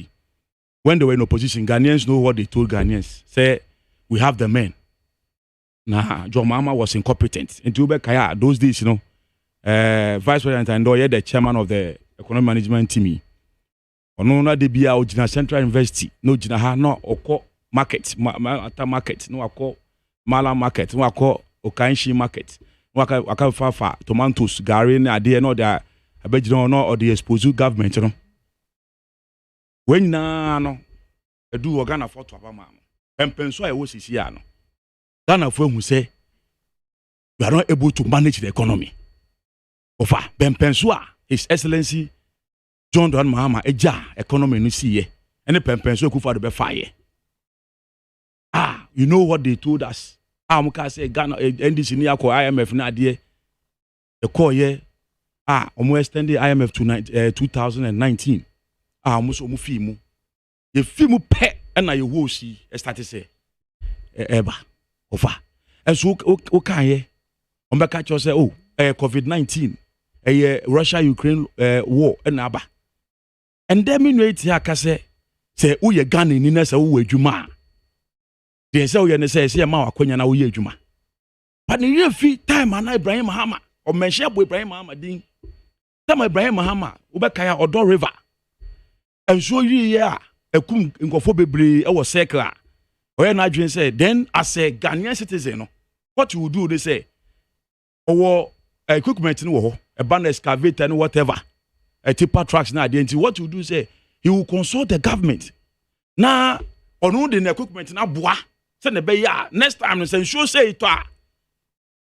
When they were in opposition, Ghanaians know what they told Ghanaians. Say we have the men. Nah, John Mama was incompetent. In Kaya, those days, Vice President and the chairman of the economic management team. Ono na de bia Ojina Central University, no Jina ha no oko market, market, no akọ Mala market, no akọ Okanshi market. No aka fa tomatoes, gari na ade no da abegina no or the expose government no. When na no edu Ghana for to aba ma no. Pempenso e wo sisi ya no. Ghana for hu say we are not able to manage the economy. Ofa Pempenso His Excellency John Dramani Mahama eja economy no see ye. Any Pempenso kufa de be fire. You know what they told us? Muka say Ghana NDC ni akọ IMF na ade. The call ye omo extended IMF to 2019. Omo so omo fi mu. Ye fi mu pe na ye wo si start say eba ofa. Enso o kan ye. Ombe ka cho say COVID-19 Russia Ukraine war na aba. And then me no eti aka say uye Ghana ni na say wo adwuma. They say uye ne say ma wakonya na uye adwuma. But ni fi time ana Ibrahim Mahama o mention Abu Ibrahim Mahama din. Time Ibrahim Mahama ubeka ya Odo River. Enso yi ya ekum nkofo bebre e wo circle. Oye na adwen say then as a Ghanaian citizen no what you do they say owo equipment no wo a ban excavator and whatever a tipper trucks na identity what you do say he will consult the government na onu the equipment na boa say ne be ya next time no say show say it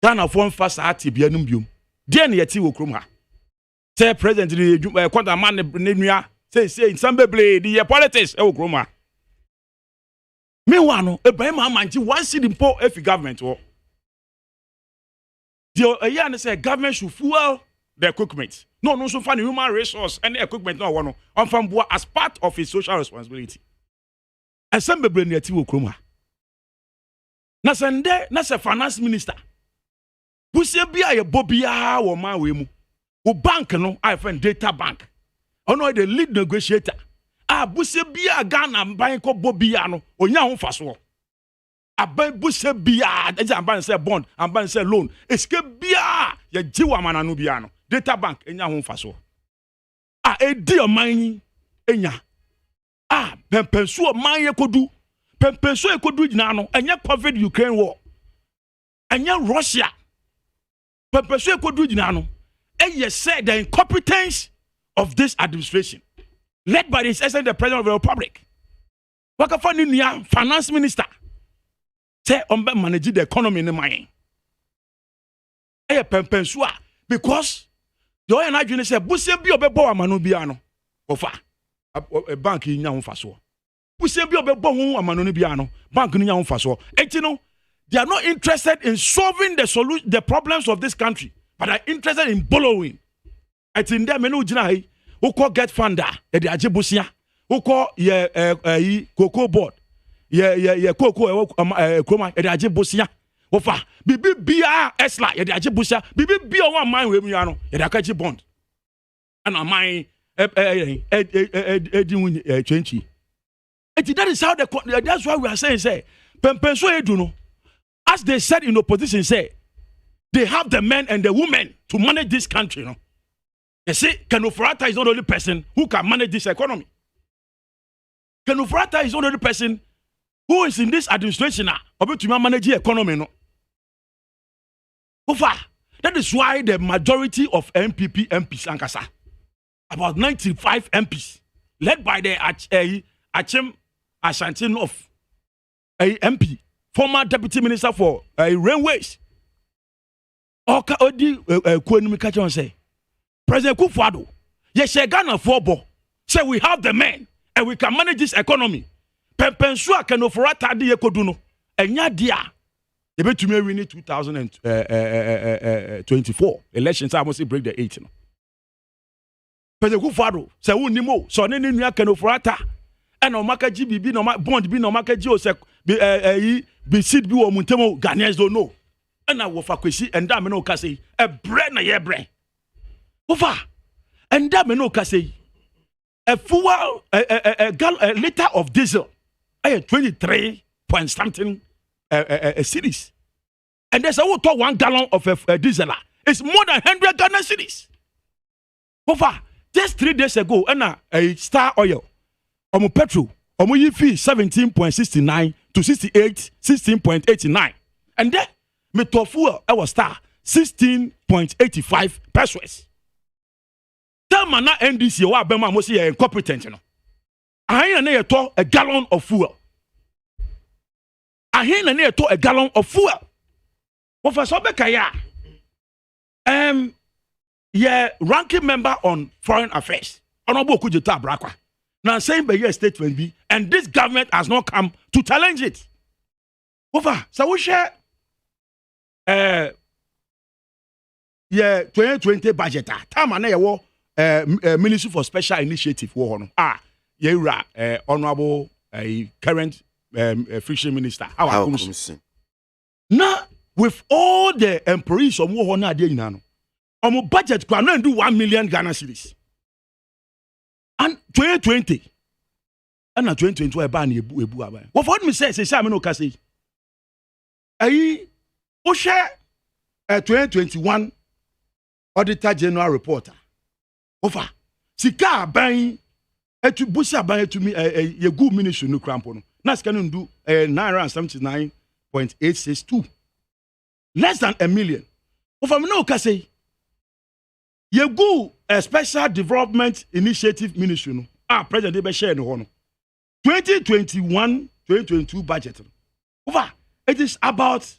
Ghana for fast art bia num biom de na yeti wo krom ha say president the kwanta man ne nua say some beble the politics e wo krom ha meanwhile no Ibrahim Amanji one city po efi government wo the year say government should fuel the equipment. No, so find human resource and equipment no one on from as part of his social responsibility. And some be near Tiwo Kroma. Na sende na se finance minister. Busia bia ye bobia wo man we mu. Wo bank no I find data bank. Ono the lead negotiator. Busia bia Ghana bank ko bobia no onya ho faso. Aban busia bia eja ban say bond and ban say loan eske bia ye jiwa mananu bia no data bank enya ho faso edi oman enya pempenso oman ye kodu pempenso e kodu gina no enya COVID Ukraine war enya Russia pempenso e kodu gina no eye said the incompetence of this administration led by His Excellency the President of the Republic wakafa ni nia finance minister say ombe manage the economy in mine. Pempensua because the oil na say busie bi obebo amanu bia no ofa a bank nya ho faso. Busie bi obebo ho amanu bia no bank nya ho faso. Etino they are not interested in solving the problems of this country but are interested in borrowing. Etin dem no gina hi who call get funder e de age busia who call ye cocoa board ye koko kroma e de age bosia ofa bibi bia esla ye de age bosia bibi bia one man we mu ya no ye de akachi bond and man edin 20 that is how that's why we are saying say pempenso edu no as they said in opposition say they have the men and the women to manage this country no you see Kenufurata is not the only person who can manage this economy. Kenufurata is not the only person who is in this administration now, to manage the economy, no? That is why the majority of MPP MPs Ankasa, about 95 MPs, led by the Achem Ashanti North MP, former deputy minister for railways. Oka Odi Kwenumikajon say, President Kufuado, yes, Ghana for say we have the men and we can manage this economy. Pempensua Kenufurata di ekoduno enya dia ye betumi win 2024 elections I must break the 8 no President Kufuado say wonimo so ne nua Kenufurata and o makaji bibi no bond bi no makaji o say be seed bi wo muntemo Ghanaians don't know and I wo fa kwesi and da me no ka say e bre na ye bre ofa and da me no ka say a fuel a liter of diesel 23 point something a series. And there's a 1 gallon of diesel. It's more than 100 Ghana cedis. Over just 3 days ago, a Star Oil, petrol, you fee 17.69 to 16.89. And then, metal fuel, our Star 16.85 pesos. Tell me now NDC, what Bema must say incompetent, you know. I ain't a gallon of fuel. I ain't a gallon of fuel. What for Sobekaya? Ranking member on foreign affairs. Honorable Kujita Brakwa. Now saying by your statement be, and this government has not come to challenge it. Over. So we share 2020 budget. Time and Ministry for Special Initiative. Honorable current Fishing Minister. How comes? Now, with all the employees of Mohona de Inano, on budget can do 1 million Ghana cedis. And 2020, and 2020 a ban ebu. What me say? Say no kasi. Ayi, o share 2021 Auditor General Reporter. Over. Sika ban etu busa ban etu mi ye good ministry no crampo no. Na sika no do 979.862. Less than a million. Over me no kasi. Ye go a special development initiative ministry no. President be share no no. 2021-2022 budget. Over. It is about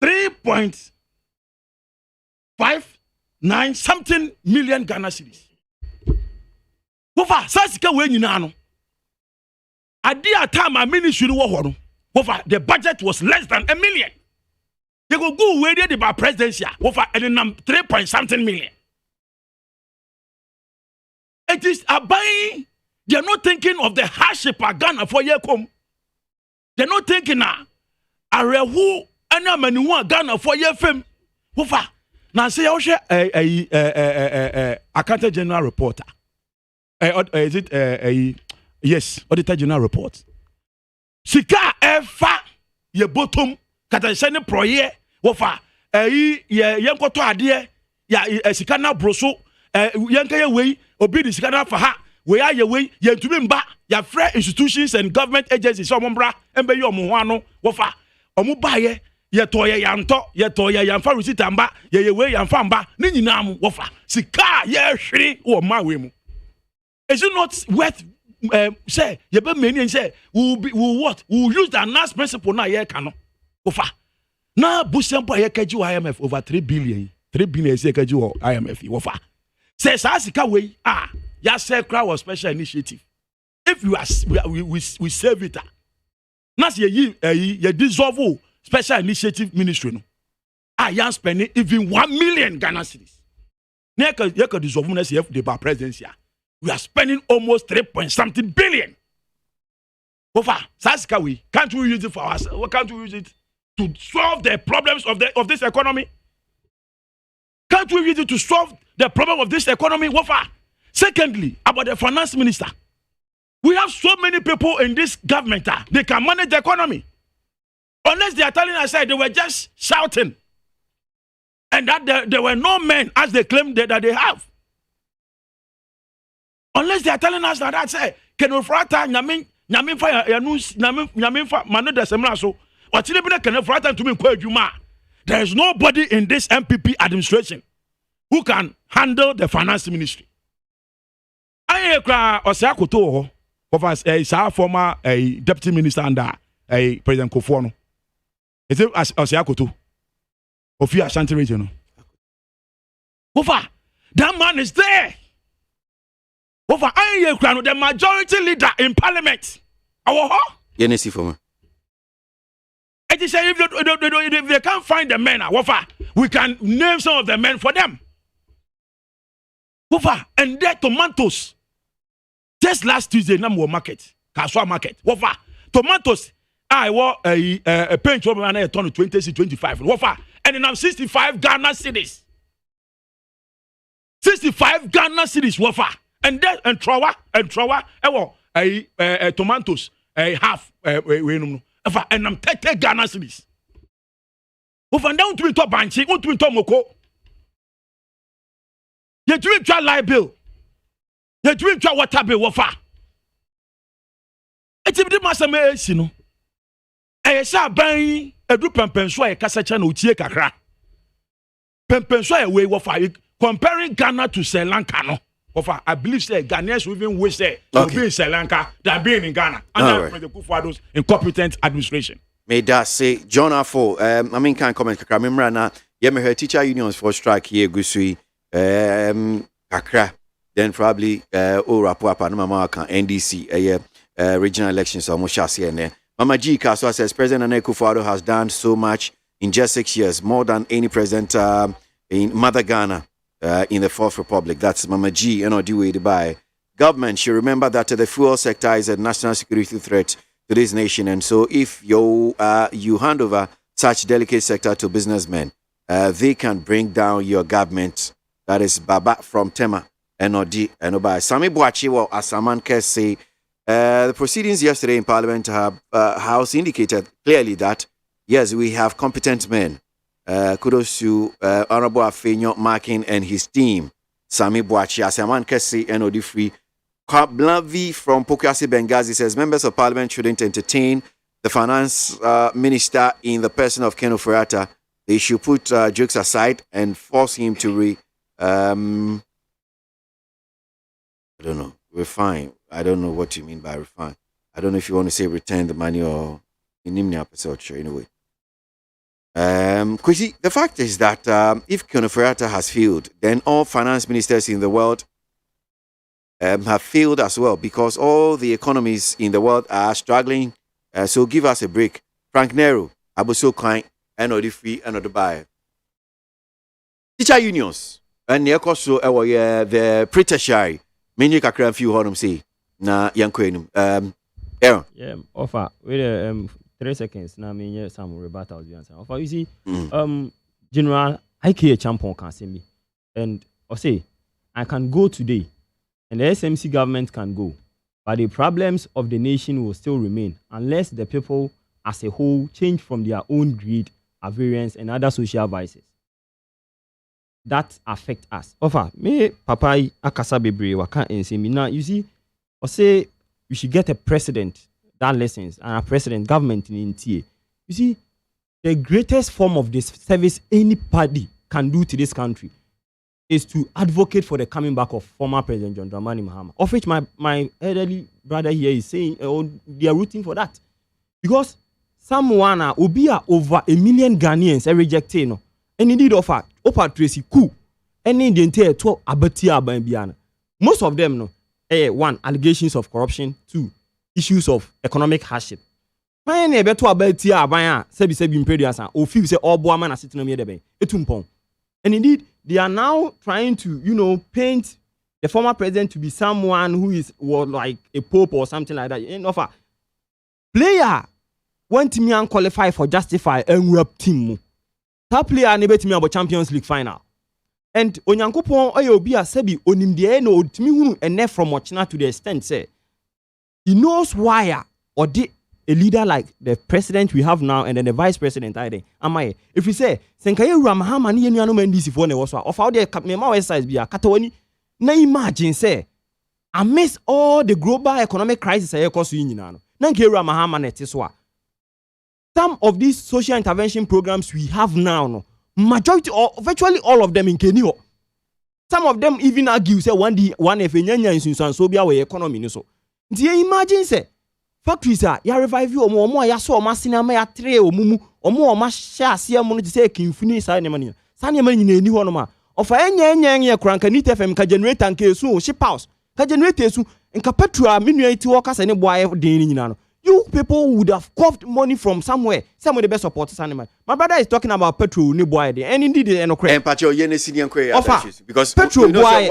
3.59 something million Ghana cedis. Over. Sasika we nyina no. At the time my ministry no wo over the budget was less than a million. They go where they about presidency over and 3 point something million. It is a buying. They are not thinking of the hardship of Ghana for year come. They are not thinking now. Arehu ana manuwa Ghana for year fame. Over. Now say I share Accountant General Reporter. Is it yes, Auditor General Report. Sika efa ye bottom kata sene proye wofa yenkoto ade ya sika na broso yenka ye wei obi di sika na fa ha we aye wei yentumi mba ya free institutions and government agencies so mombra embe ye omo ho ano wofa omo baye ye toye yanto ye toye yanfa receipt amba ye wei yanfa mba ni nyina am wofa sika ye hwere wo ma we mu. Is it not worth say you be many and say we'll use the announced principle now here cano ofa now busempo here keju IMF over 3 billion say keju IMF ofa say sasika we ya say crowd was special initiative if you are we save it now say you dissolve special initiative ministry no ya spending even 1 million Ghana cedis na you can dissolve na say the presidency. We are spending almost 3 point something billion. Over, Saska we can't we use it for us? Can't we use it to solve the problems of this economy? Can't we use it to solve the problem of this economy? Over. Secondly, about the finance minister, we have so many people in this government they can manage the economy. Unless they are telling us that they were just shouting, and that there were no men as they claim that they have. Unless they are telling us that say can frata nyamin fa yanus nyamin fa manu da semra so watile bi na can frata to me kwa adwuma. There is nobody in this MPP administration who can handle the finance ministry. Aye kra Osiakoto ho of us a former deputy minister under President Kofi no. Is it Osiakoto of your Ashanti region? Kofa, that man is there. Over the majority leader in parliament. Yenesi for me. It is if they can't find the men, we can name some of the men for them. And their tomatoes. Just last Tuesday, number market, Kaswa market. Tomatoes. I was a pinch over and I turned 20 to 25. And then I'm 65 Ghana cedis. 65 Ghana cedis. And then and trawa tomatoes half and I'm 30 Ghana cedis. Over down to into banchi, on to into moko. You drink your light bill. You drink your water bill, wafa. It's a bit master me, I saw bang a group and penswa a cassachan utie kakra. Penswa away wafa comparing Ghana to Sri Lanka no. Wafa, I believe say Ghanaians will even wish say to be in Sri Lanka than being in Ghana. And the Kufuado's incompetent administration. May that say John Afo, I mean can't comment kakra. Remember na me her teacher unions for strike here gusui kakra. Then probably Rapapa no mama kan NDC regional elections or Moshasi. Mama G Kaswa says President Nana Kufuado has done so much in just 6 years, more than any president in Mother Ghana in the Fourth Republic. That's Mama G, by government should remember that the fuel sector is a national security threat to this nation, and so if you hand over such delicate sector to businessmen, they can bring down your government. That is Baba from Tema, by Sami Boachi, as Saman say. The proceedings yesterday in Parliament House indicated clearly that, yes, we have competent men. Kudos to Honorable Afenyo Markin and his team. Sami Boachi, Asaman Kesi, NOD Free. Kablavi from KWASI Benghazi says members of Parliament shouldn't entertain the finance minister in the person of Ken Ofori-Atta. They should put jokes aside and force him to refine. I don't know what you mean by refine. I don't know if you want to say return the money or in Nimni episode, sure, anyway. Kwesi, the fact is that if Ken Ofori-Atta has failed, then all finance ministers in the world have failed as well, because all the economies in the world are struggling. So give us a break. Frank Nero, Abuso Klein, NOD Free, NOD Buy. Teacher unions, and the pre-tertiary, many kakra few honum say. Na yankwenum Aaron. Yeah, offer wait 3 seconds. Now me some rebuttal you answer. Offer you see General IK champion can see me. And I say I can go today and the SMC government can go. But the problems of the nation will still remain unless the people as a whole change from their own greed, avarice, and other social vices that affect us. Offer me papa akasa bebre waka ense me. Now you see or say we should get a president that listens and a president government in NTA. You see, the greatest form of this service anybody can do to this country is to advocate for the coming back of former President John Dramani Mahama, of which my elderly brother here is saying they are rooting for that. Because someone will be over 1 million Ghanaians rejected, no, and indeed offer Tracy coup, and in the entire 12 abatia by most of them, no. One, allegations of corruption. 2, issues of economic hardship. And indeed, they are now trying to, paint the former president to be someone who was like a pope or something like that. And offer player went me and qualify for justify and rep team. That player never to me about Champions League final. And Onyankopon obi asabi onimde no otimi hunu ene from Ochina to the extent say he knows why or a leader like the president we have now and then the vice president am if we say senkaye Ramahama ni yenu no ndisi for ne wo so of how the mema websites bia katawani na imagine say amidst all the global economic crisis ekoso nyina no na nke Ramahama na so a some of these social intervention programs we have now no majority or virtually all of them in Kenya. Some of them even argue say one if nyanya insunsan so bia we economy ni so. Nti imagine say factories are ya revive you omo ya so omo sinama ya tre omumu omo share ase mo no say kinfuni sa ne mani. Sa ne mani nyina eni ho no ma. Ofa enya kranka nit FM ka generator nka esu ship house. Ka generator esu nka petrol minua iti wo kasa ne boy den nyina no. You people would have coughed money from somewhere. Some of the best supporters animal. My brother is talking about petrol ni boy and indeed and Pacho yene senior because petrol boy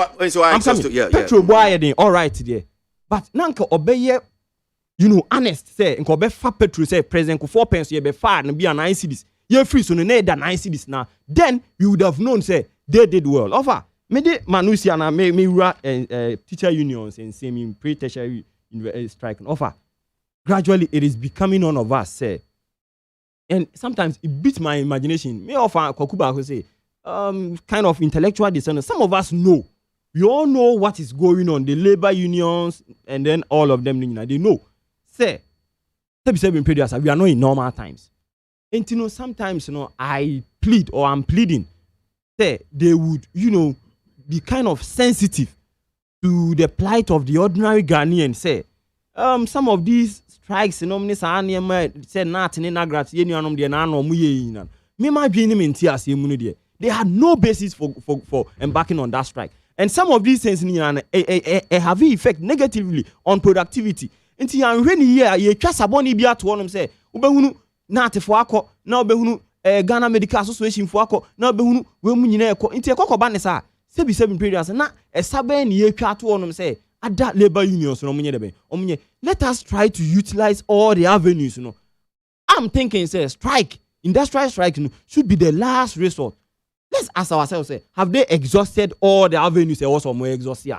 petrol boy all right there. But nanka obeye honest say nka obe fa petrol say president ko 4 pence ye be fa na be 9 cedis. Ye free so no na 9 cedis now. Then you would have known say they did well. Offer me de manusia na me teacher unions and same pre-tertiary strike offer. Gradually, it is becoming none of us say And sometimes it beats my imagination. Me offer Kokuba who say, kind of intellectual dissonance. Some of us know. We all know what is going on. The labor unions and then all of them, they know. Say, we are not in normal times. And sometimes, I plead or I'm pleading. Say, they would, be kind of sensitive to the plight of the ordinary Ghanaian. Say, some of these strikes, say they had no basis for embarking on that strike. And some of these things have effect negatively on productivity. Until you really hear you trust aboni bia to one say, ubehunu na atefo akọ na ubehunu Ghana Medical Association fo akọ na ubehunu we mu nyina ekọ nti ekọ ba ne sa sebi periods na esabe ne ye twa to one say ada labor unions no munye debe omunye. Let us try to utilize all the avenues, I'm thinking say strike, industrial strike should be the last resort. Let's ask ourselves, say, have they exhausted all the avenues? They also more exhausted. The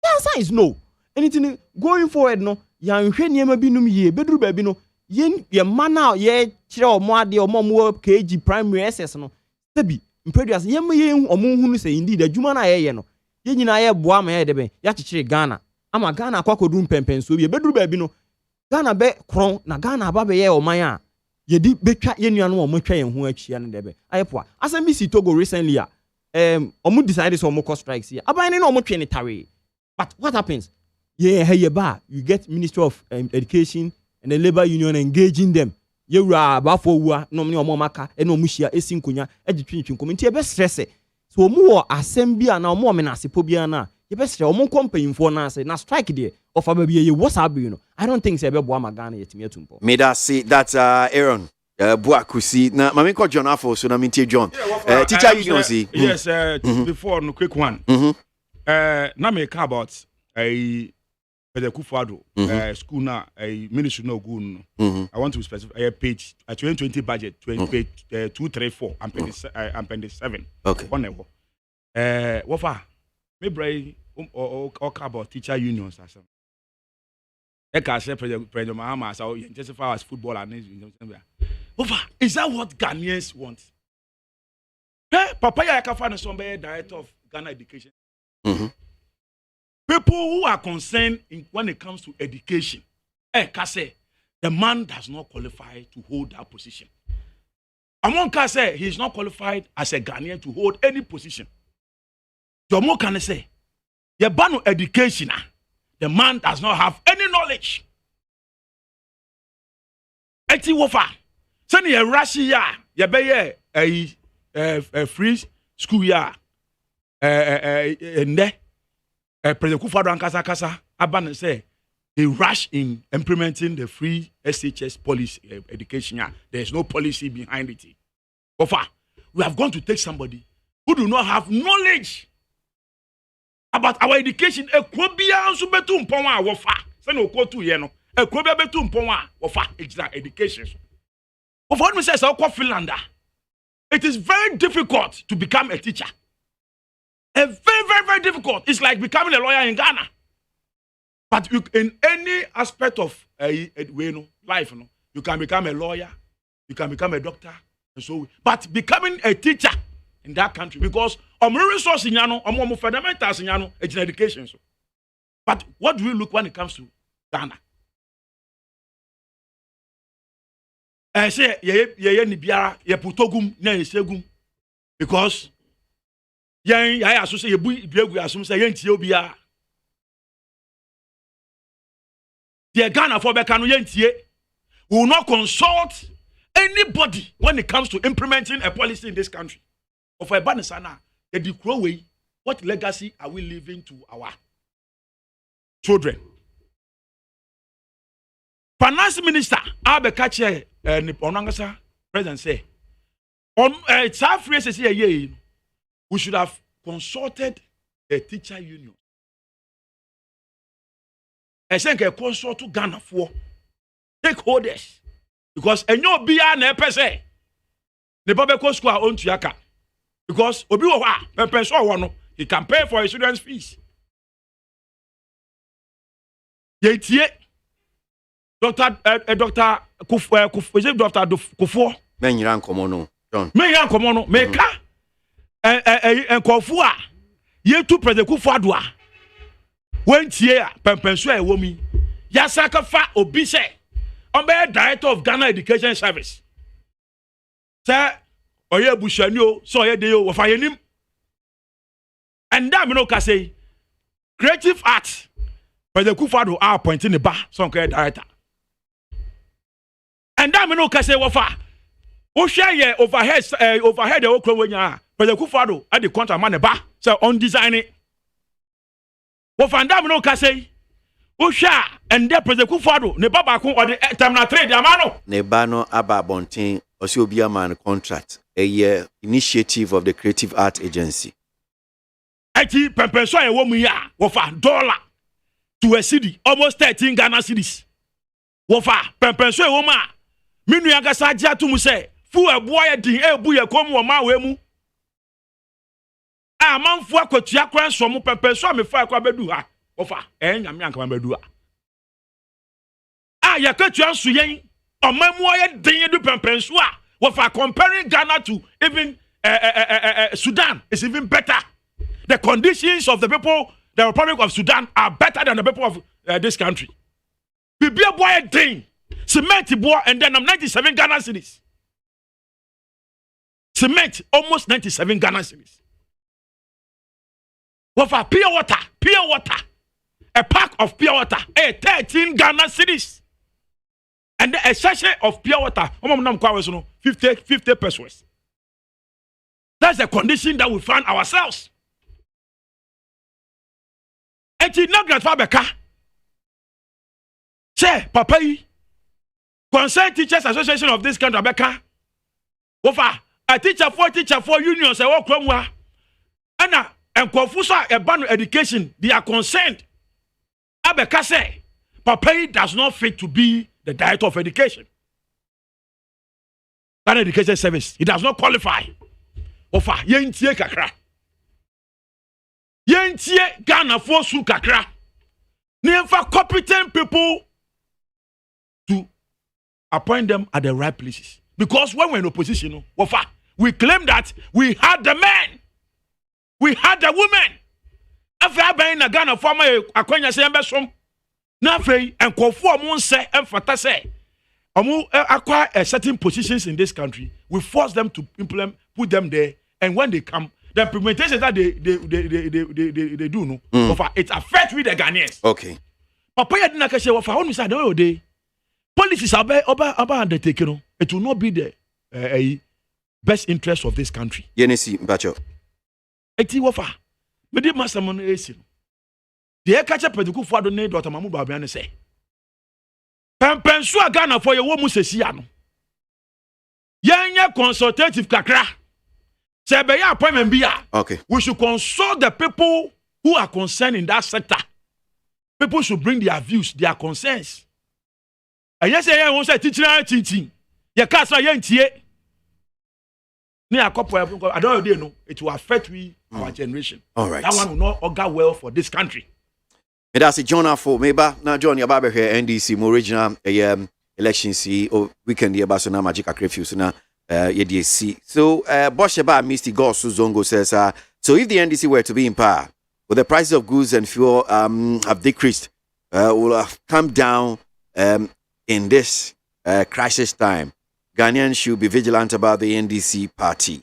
answer is no. Anything going forward, no. Yan hwenye binum ye bedru baby no. Yen ye mana ye chire omo ade omo mo KG primary SS no. Sebi impedias ye omo hunu say indeed adwuma na ye no. Ye nyina ye boa ma ye de ben. Ya chichire Ghana. Ama Ghana akwakodu mpempenso ye bedru baby no. Ghana be kron na Ghana aba be ye oman a. Yedi betwa ye nuanu omo twa yen ho achia ne debe ayepoa asambisi Togo recently omo decided so omo cost strikes here abane no omo twe ne tare. But what happens ye ba you get Ministry of Education and the labor union engaging them ye wura abafo wua no me omo maka e no omo hia esi nkonya e de twintwin komiti e be stress so omo wo assembly na omo me na asepo bia na ye be stress omo companyfo na say na strike there of ababi ye what's up I don't think say be boa magana yetimi atumpo me that see that Aaron Buakusi na mami ko John afo so na mintie John teacher union see yes before no quick one na me ka about the Kufado school na ministry no go no I want to specify page 2020 budget page 234 and 7 okay one level what for me bray or about teacher unions or something. I say President Mahama so intensify as football and over. Is that what Ghanaians want? Papa Yakafa is somebody director of Ghana Education. People who are concerned when it comes to education, Kase, the man does not qualify to hold that position. Among Kase, he is not qualified as a Ghanaian to hold any position. Jomo can say, the ban of education. The man does not have any knowledge. Eti wofa. Send ye Russia ye be a free school ya President Kufado and Kasa Aban say they rush in implementing the free SHS policy education. There is no policy behind it. Wofa, we have gone to take somebody who do not have knowledge about our education. Ekwobia nso betu mpon a wofa se no kotu ye no ekwobia betu mpon a wofa education. Of what we say so called Finlander, it is very difficult to become a teacher. Very difficult. It's like becoming a lawyer in Ghana. But you, in any aspect of life, you can become a lawyer, you can become a doctor, and so. But becoming a teacher in that country, because resource in Yano, fundamentals in Yano, it's education. So. But what do we look when it comes to Ghana? I say, ye ni biara, ye putogum, ne segum, because ye associate ye bu duegu asum say ye ntie obia. The Ghana for Bekano ye ntie will not consult anybody when it comes to implementing a policy in this country. Of a banisana, the decro way, what legacy are we leaving to our children? Finance Minister Abekache Niponangasa President say we should have consulted the teacher union. I think a consult to Ghana for stakeholders because enyo bia na epese ne babeko school own tuaka because obi wo ha pension wo no he can pay for his students fees. Yetie Dr. Kufo Dr. Kufo. Menyiran komono. John. Menyiran komono. Meka. Nkofo a ye tu President Kufo Addo a. Wentie a pempenso a ewo mi. Yasaka fa obi se. Ombe Director of Ghana Education Service. Say oye bushani o, so oye de yo wo fa yenim. And that me no ka say creative art. President Kufo Addo are appointing the bar some director. And that me no ka say wo fa. Wo share ye overhead the okro wenya. President Kufo Addo at the contract man the bar so on design it. Wo fa that me no ka say wo share and the President Kufo Addo ne baba ko or the terminal 3 the amano. Ne ba no aba bonten osi obi man contract a year initiative of the Creative Art Agency. Eti pempenso e wo mu ya wo fa dollar to a city almost 13 Ghana cedis. Wo fa pempenso e wo ma minu ya gasa agya to mu say fu eboa ya din ebu ye kom wo ma we mu. A manfo akwatua kwan so mu pempenso me fa akwa bedu ha. Wo fa nyame anka bedu ha. A ya kwatua so yen omamu ye din edu pempenso a wo fa comparing Ghana to even Sudan is even better. The conditions of the people, the Republic of Sudan, are better than the people of this country. Bibia boy a thing, cement boy, and then I'm 97 Ghana cedis. Cement almost 97 Ghana cedis. What for pure water, a pack of pure water, 13 Ghana cedis, and a sachet of pure water, 50 pesos. That's the condition that we find ourselves. Eti na grandfather beka say papa yi Concerned Teachers Association of this country beka wofa a teacher for union say wo kwamwa ana enkofu so e ban education they are concerned abeka say papa yi does not fit to be the director of education Ghana Education Service. He does not qualify wofa yentie kakra Yentie Ghana for su kakra. Never competent people to appoint them at the right places. Because when we're in opposition, we claim that we had the men, we had the women. After I've in Ghana for my Akonya say embesom. Nafe and Kofu amon say emphata say. Acquire certain positions in this country. We force them to put them there, and when they come. The implementation that they do no, it affects with the Ghanaians. Okay. Papa ya dina kashe wafa onu sa the day. Policies are undertaken. It will not be the best interest of this country. Yenesi Mbacho. Eti wafa. Me di master mon esi. The ekache pediku fo adone Dr. Mahmoud Babiane say. Pempensu Ghana for your woman sesi ano. Yanya consultative kakra. Okay. We should consult the people who are concerned in that sector. People should bring their views, their concerns. And yes, I want to teaching. You can't say I don't know. It will affect our generation. All right. That one will not augur well for this country. And that's a John for maybe now John Yababe here NDC more original election see weekend here Basona Magic Refuse now. So Bosheba Misty Gosu Zongo says so if the NDC were to be in power, with the prices of goods and fuel have decreased, will have come down in this crisis time. Ghanaians should be vigilant about the NDC party.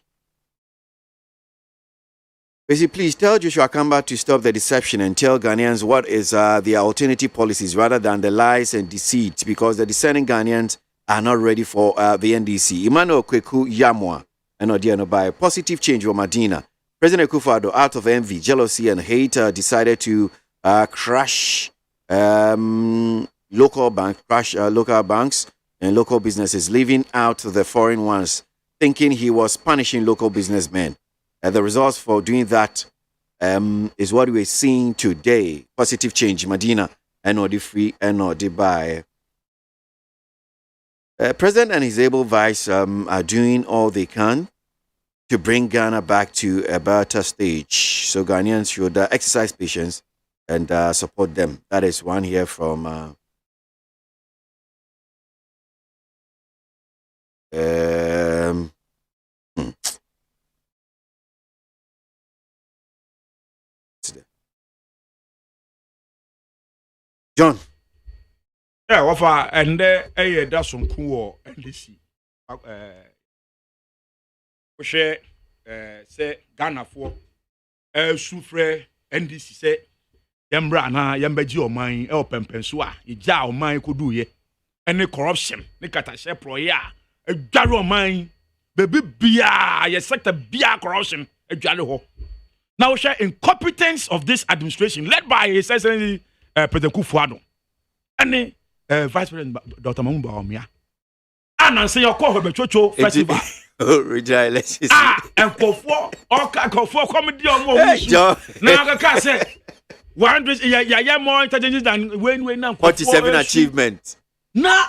Basically, please tell Joshua Kamba to stop the deception and tell Ghanaians what is their alternative policies rather than the lies and deceit, because the discerning Ghanaians are not ready for the NDC. Emmanuel Kweku Yamwa and Odiano by positive change for Medina. President Akufo-Addo, out of envy, jealousy, and hate, decided to crash local banks and local businesses, leaving out the foreign ones, thinking he was punishing local businessmen. The results for doing that is what we're seeing today. Positive change, Medina, and Odi-Free, and Odi-Buy. President and his able vice are doing all they can to bring Ghana back to a better stage. So Ghanaians should exercise patience and support them. That is one here from John. Yeah, wafa and that's some cool NDC. We share say Ghana for sufre NDC say yambra na yambaji o man pempenso a ija o man ko do ye any corruption ne katashe proya adware o man baby bia ye sector bia corruption adware ho. Now we share incompetence of this administration led by His Excellency President Kufuor and Vice President Dr. Mamumba Omia. And say your call Bechocho festival. Regional elections. And for comedy on now I can say 100 yeah more intelligence than when now 47 achievement. Na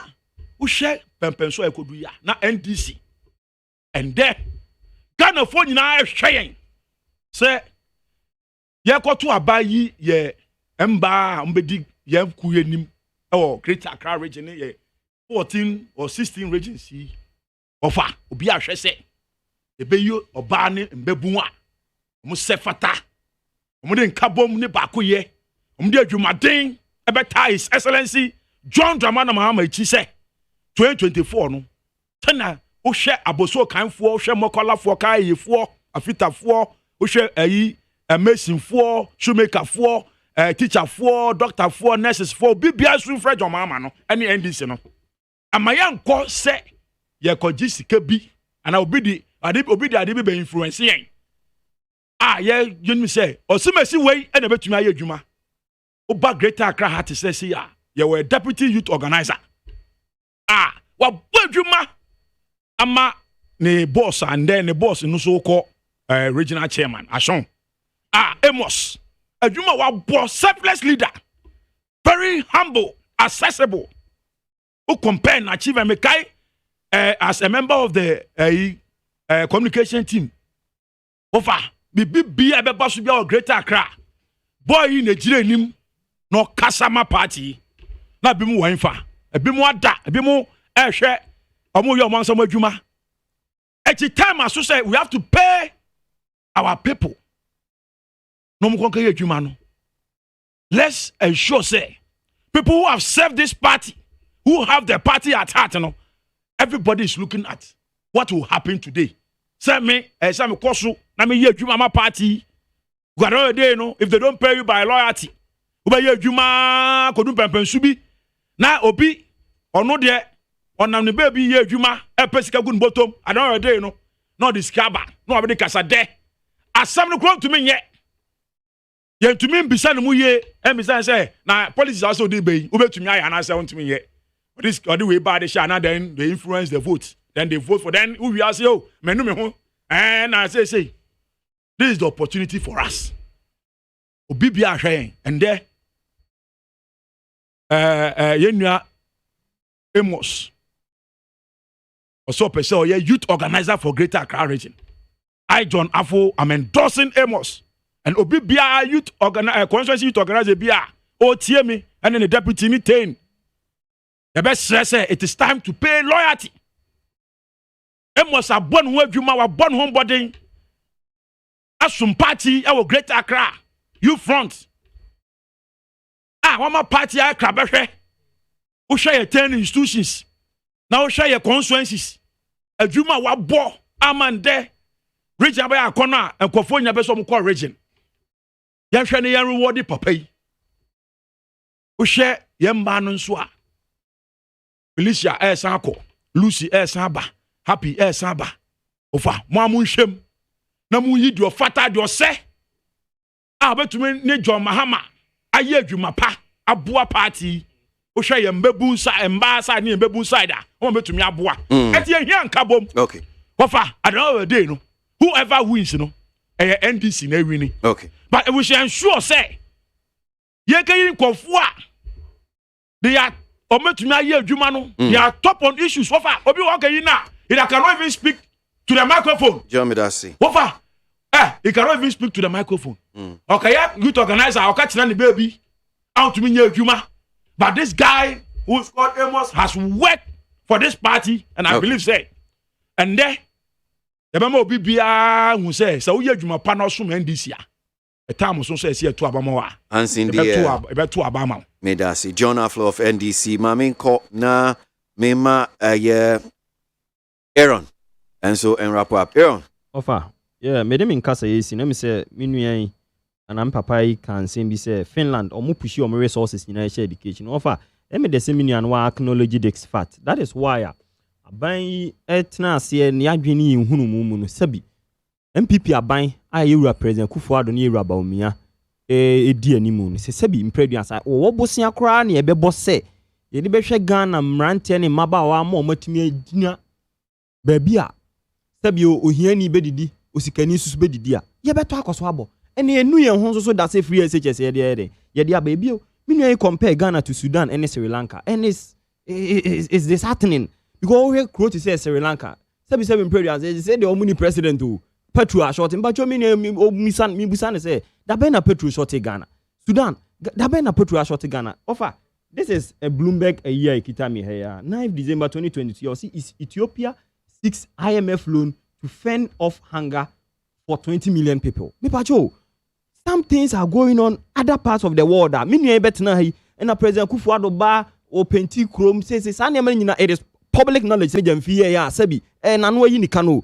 we share pempenso ekodu ya na NDC. And there Ghana for nyina hwehen say ye koto abayi ye emba mbedi ye kuyenim Greater Accra region 14 or 16 regions ofa obi ahwe se ebeyo oba ne mbebu a mo sefata mo de nkabom ne bakoye mo de adwumaden ebeta His Excellency John Dramani Mahama echi se 2024 no tana wo hwe aboso kanfo wo hwe mokolafo kaayefo afitafo wo hwe ayi amasinfo shoemakerfo teacher for doctor for nurses for bibia sun fra jomama no any NDC no amayan ko se ye ko gisika bi ana obi di ade bi be influence yen ye yunu say osimesi wei e na betumi aye adwuma oba Greater Accra hat say ya ye were deputy youth organizer wa badwuma ama ne boss and then the boss no so call regional chairman Ashon Amos Adwuma wa boss selfless leader, very humble, accessible. Who compare and achieve and make as a member of the communication team. Ofa, be a boss to be our Greater Accra. Boy in Nigeria nim no Kasama party. Na be mu wanfa. E be mu ada, e be mu ehwe omo yo man some adwuma. At the time as so say we have to pay our people. Let's ensure say people who have served this party, who have their party at heart, everybody is looking at what will happen today. Say me kosu na me ye juma party. If they don't pay you by loyalty, ye juma kodu pempensubi na obi ono de onam ne baby ye juma e pesika gun bottom. I don't day no discover no abedi kasa de asam no kron to me ye. Yen to me bisa no mu ye and bisa say na policies also dey be ubetumi aye na say to me ye. But this or the way bad they shall now then they influence the vote. Then they vote for then who we are say oh me ho and I say this is the opportunity for us. Obi bia hwen and there yenua Amos also person or youth organizer for Greater Accra region. I John Afo I'm endorsing Amos. And Obi Bia youth constituency youth organizer Bia tie me and then the deputy ni 10. The best say it is time to pay loyalty. Emos a born ho adwuma wa born home body. Asum party our Greater Accra you front. One party Accra behwe. Wo share your 10 institutions. Now share your constituencies. Adwuma wa bo amande. Region by akona and Kofonya be so mo call region. Yan hwe ne yan reward papa yi. Wo share yan ba no nso a. Felicia sanko, Lucy sanba, Happy sanba. Ofa mo amunhwem. Na mu yi do fata do se. Betumi ne John Mahama aye adwuma pa aboa party. Wo hwe yan bebu sa emba sa ne bebu side a. Wo betumi aboa. Eti ehia nkabom. Okay. Ofa at the end of the day no. Whoever wins, NDC na winning. Okay. But we should ensure say, ye can confua. They are they are top on issues. So far, Obi Wakayina, he cannot even speak to the microphone. Jeremy Darcy. Ofa, he cannot even speak to the microphone. Okay, youth organizer, I'll catch the baby out to me Juma. But this guy who's called Amos has worked for this party, and I believe say and there yɛbɛma obi biara hu sɛ sɛ woyɛ adwuma pa na ɔsom NDC a time so sɛ ɛsi ɛto abama wa Ansin ɛbɛto abama Medasi John Aflo of NDC Mamin ko na mema Aaron and so and wrap up Aaron Ofa yeah me dem in kasa yesi na me say me nuan and papa yi kan say bi say Finland omo push your resources in higher education Ofa me the same nuan wa acknowledge this fact that is why aban etna ase ne adwene yi hunu mu no sabi MPP aban a yewura president Kufuor ne yewura Baumia edi animu no se sabi impreduance wo bosia kora na yebebo se ye de behwe Ghana mrante ne mabawa ma omatumi agina baabi a sabi ohiani bedidi osikani susu bedidi a yebeto akoso abo ene enu ye ho so da se free SHS ye de abaabi o minu compare Ghana to Sudan and Sri Lanka and is this happening because we quote say Sri Lanka sabi impreduance they say the omuni president o Petro short but you mean mi busan say da be na Petro short Ghana Sudan da be na Petro short Ghana offer this is a Bloomberg a year ikitami here 9th December 2022 you see is Ethiopia 6 IMF loan to fend off hunger for 20 million people me pacho some things are going on other parts of the world that me better hi and President Kufuor ba o penti chrome say it is public knowledge say jam fie ya sabi na no yi ni kano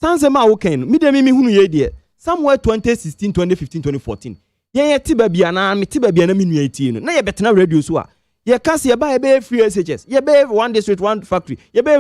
Sansema woken mi de mi hunu ye de somewhere 2016 2015 2014 ye tiba bia na mi tiba bia na mi nua eti no na ye betena radio so a ye ka se ye ba ye be free SHS ye be one district one factory ye be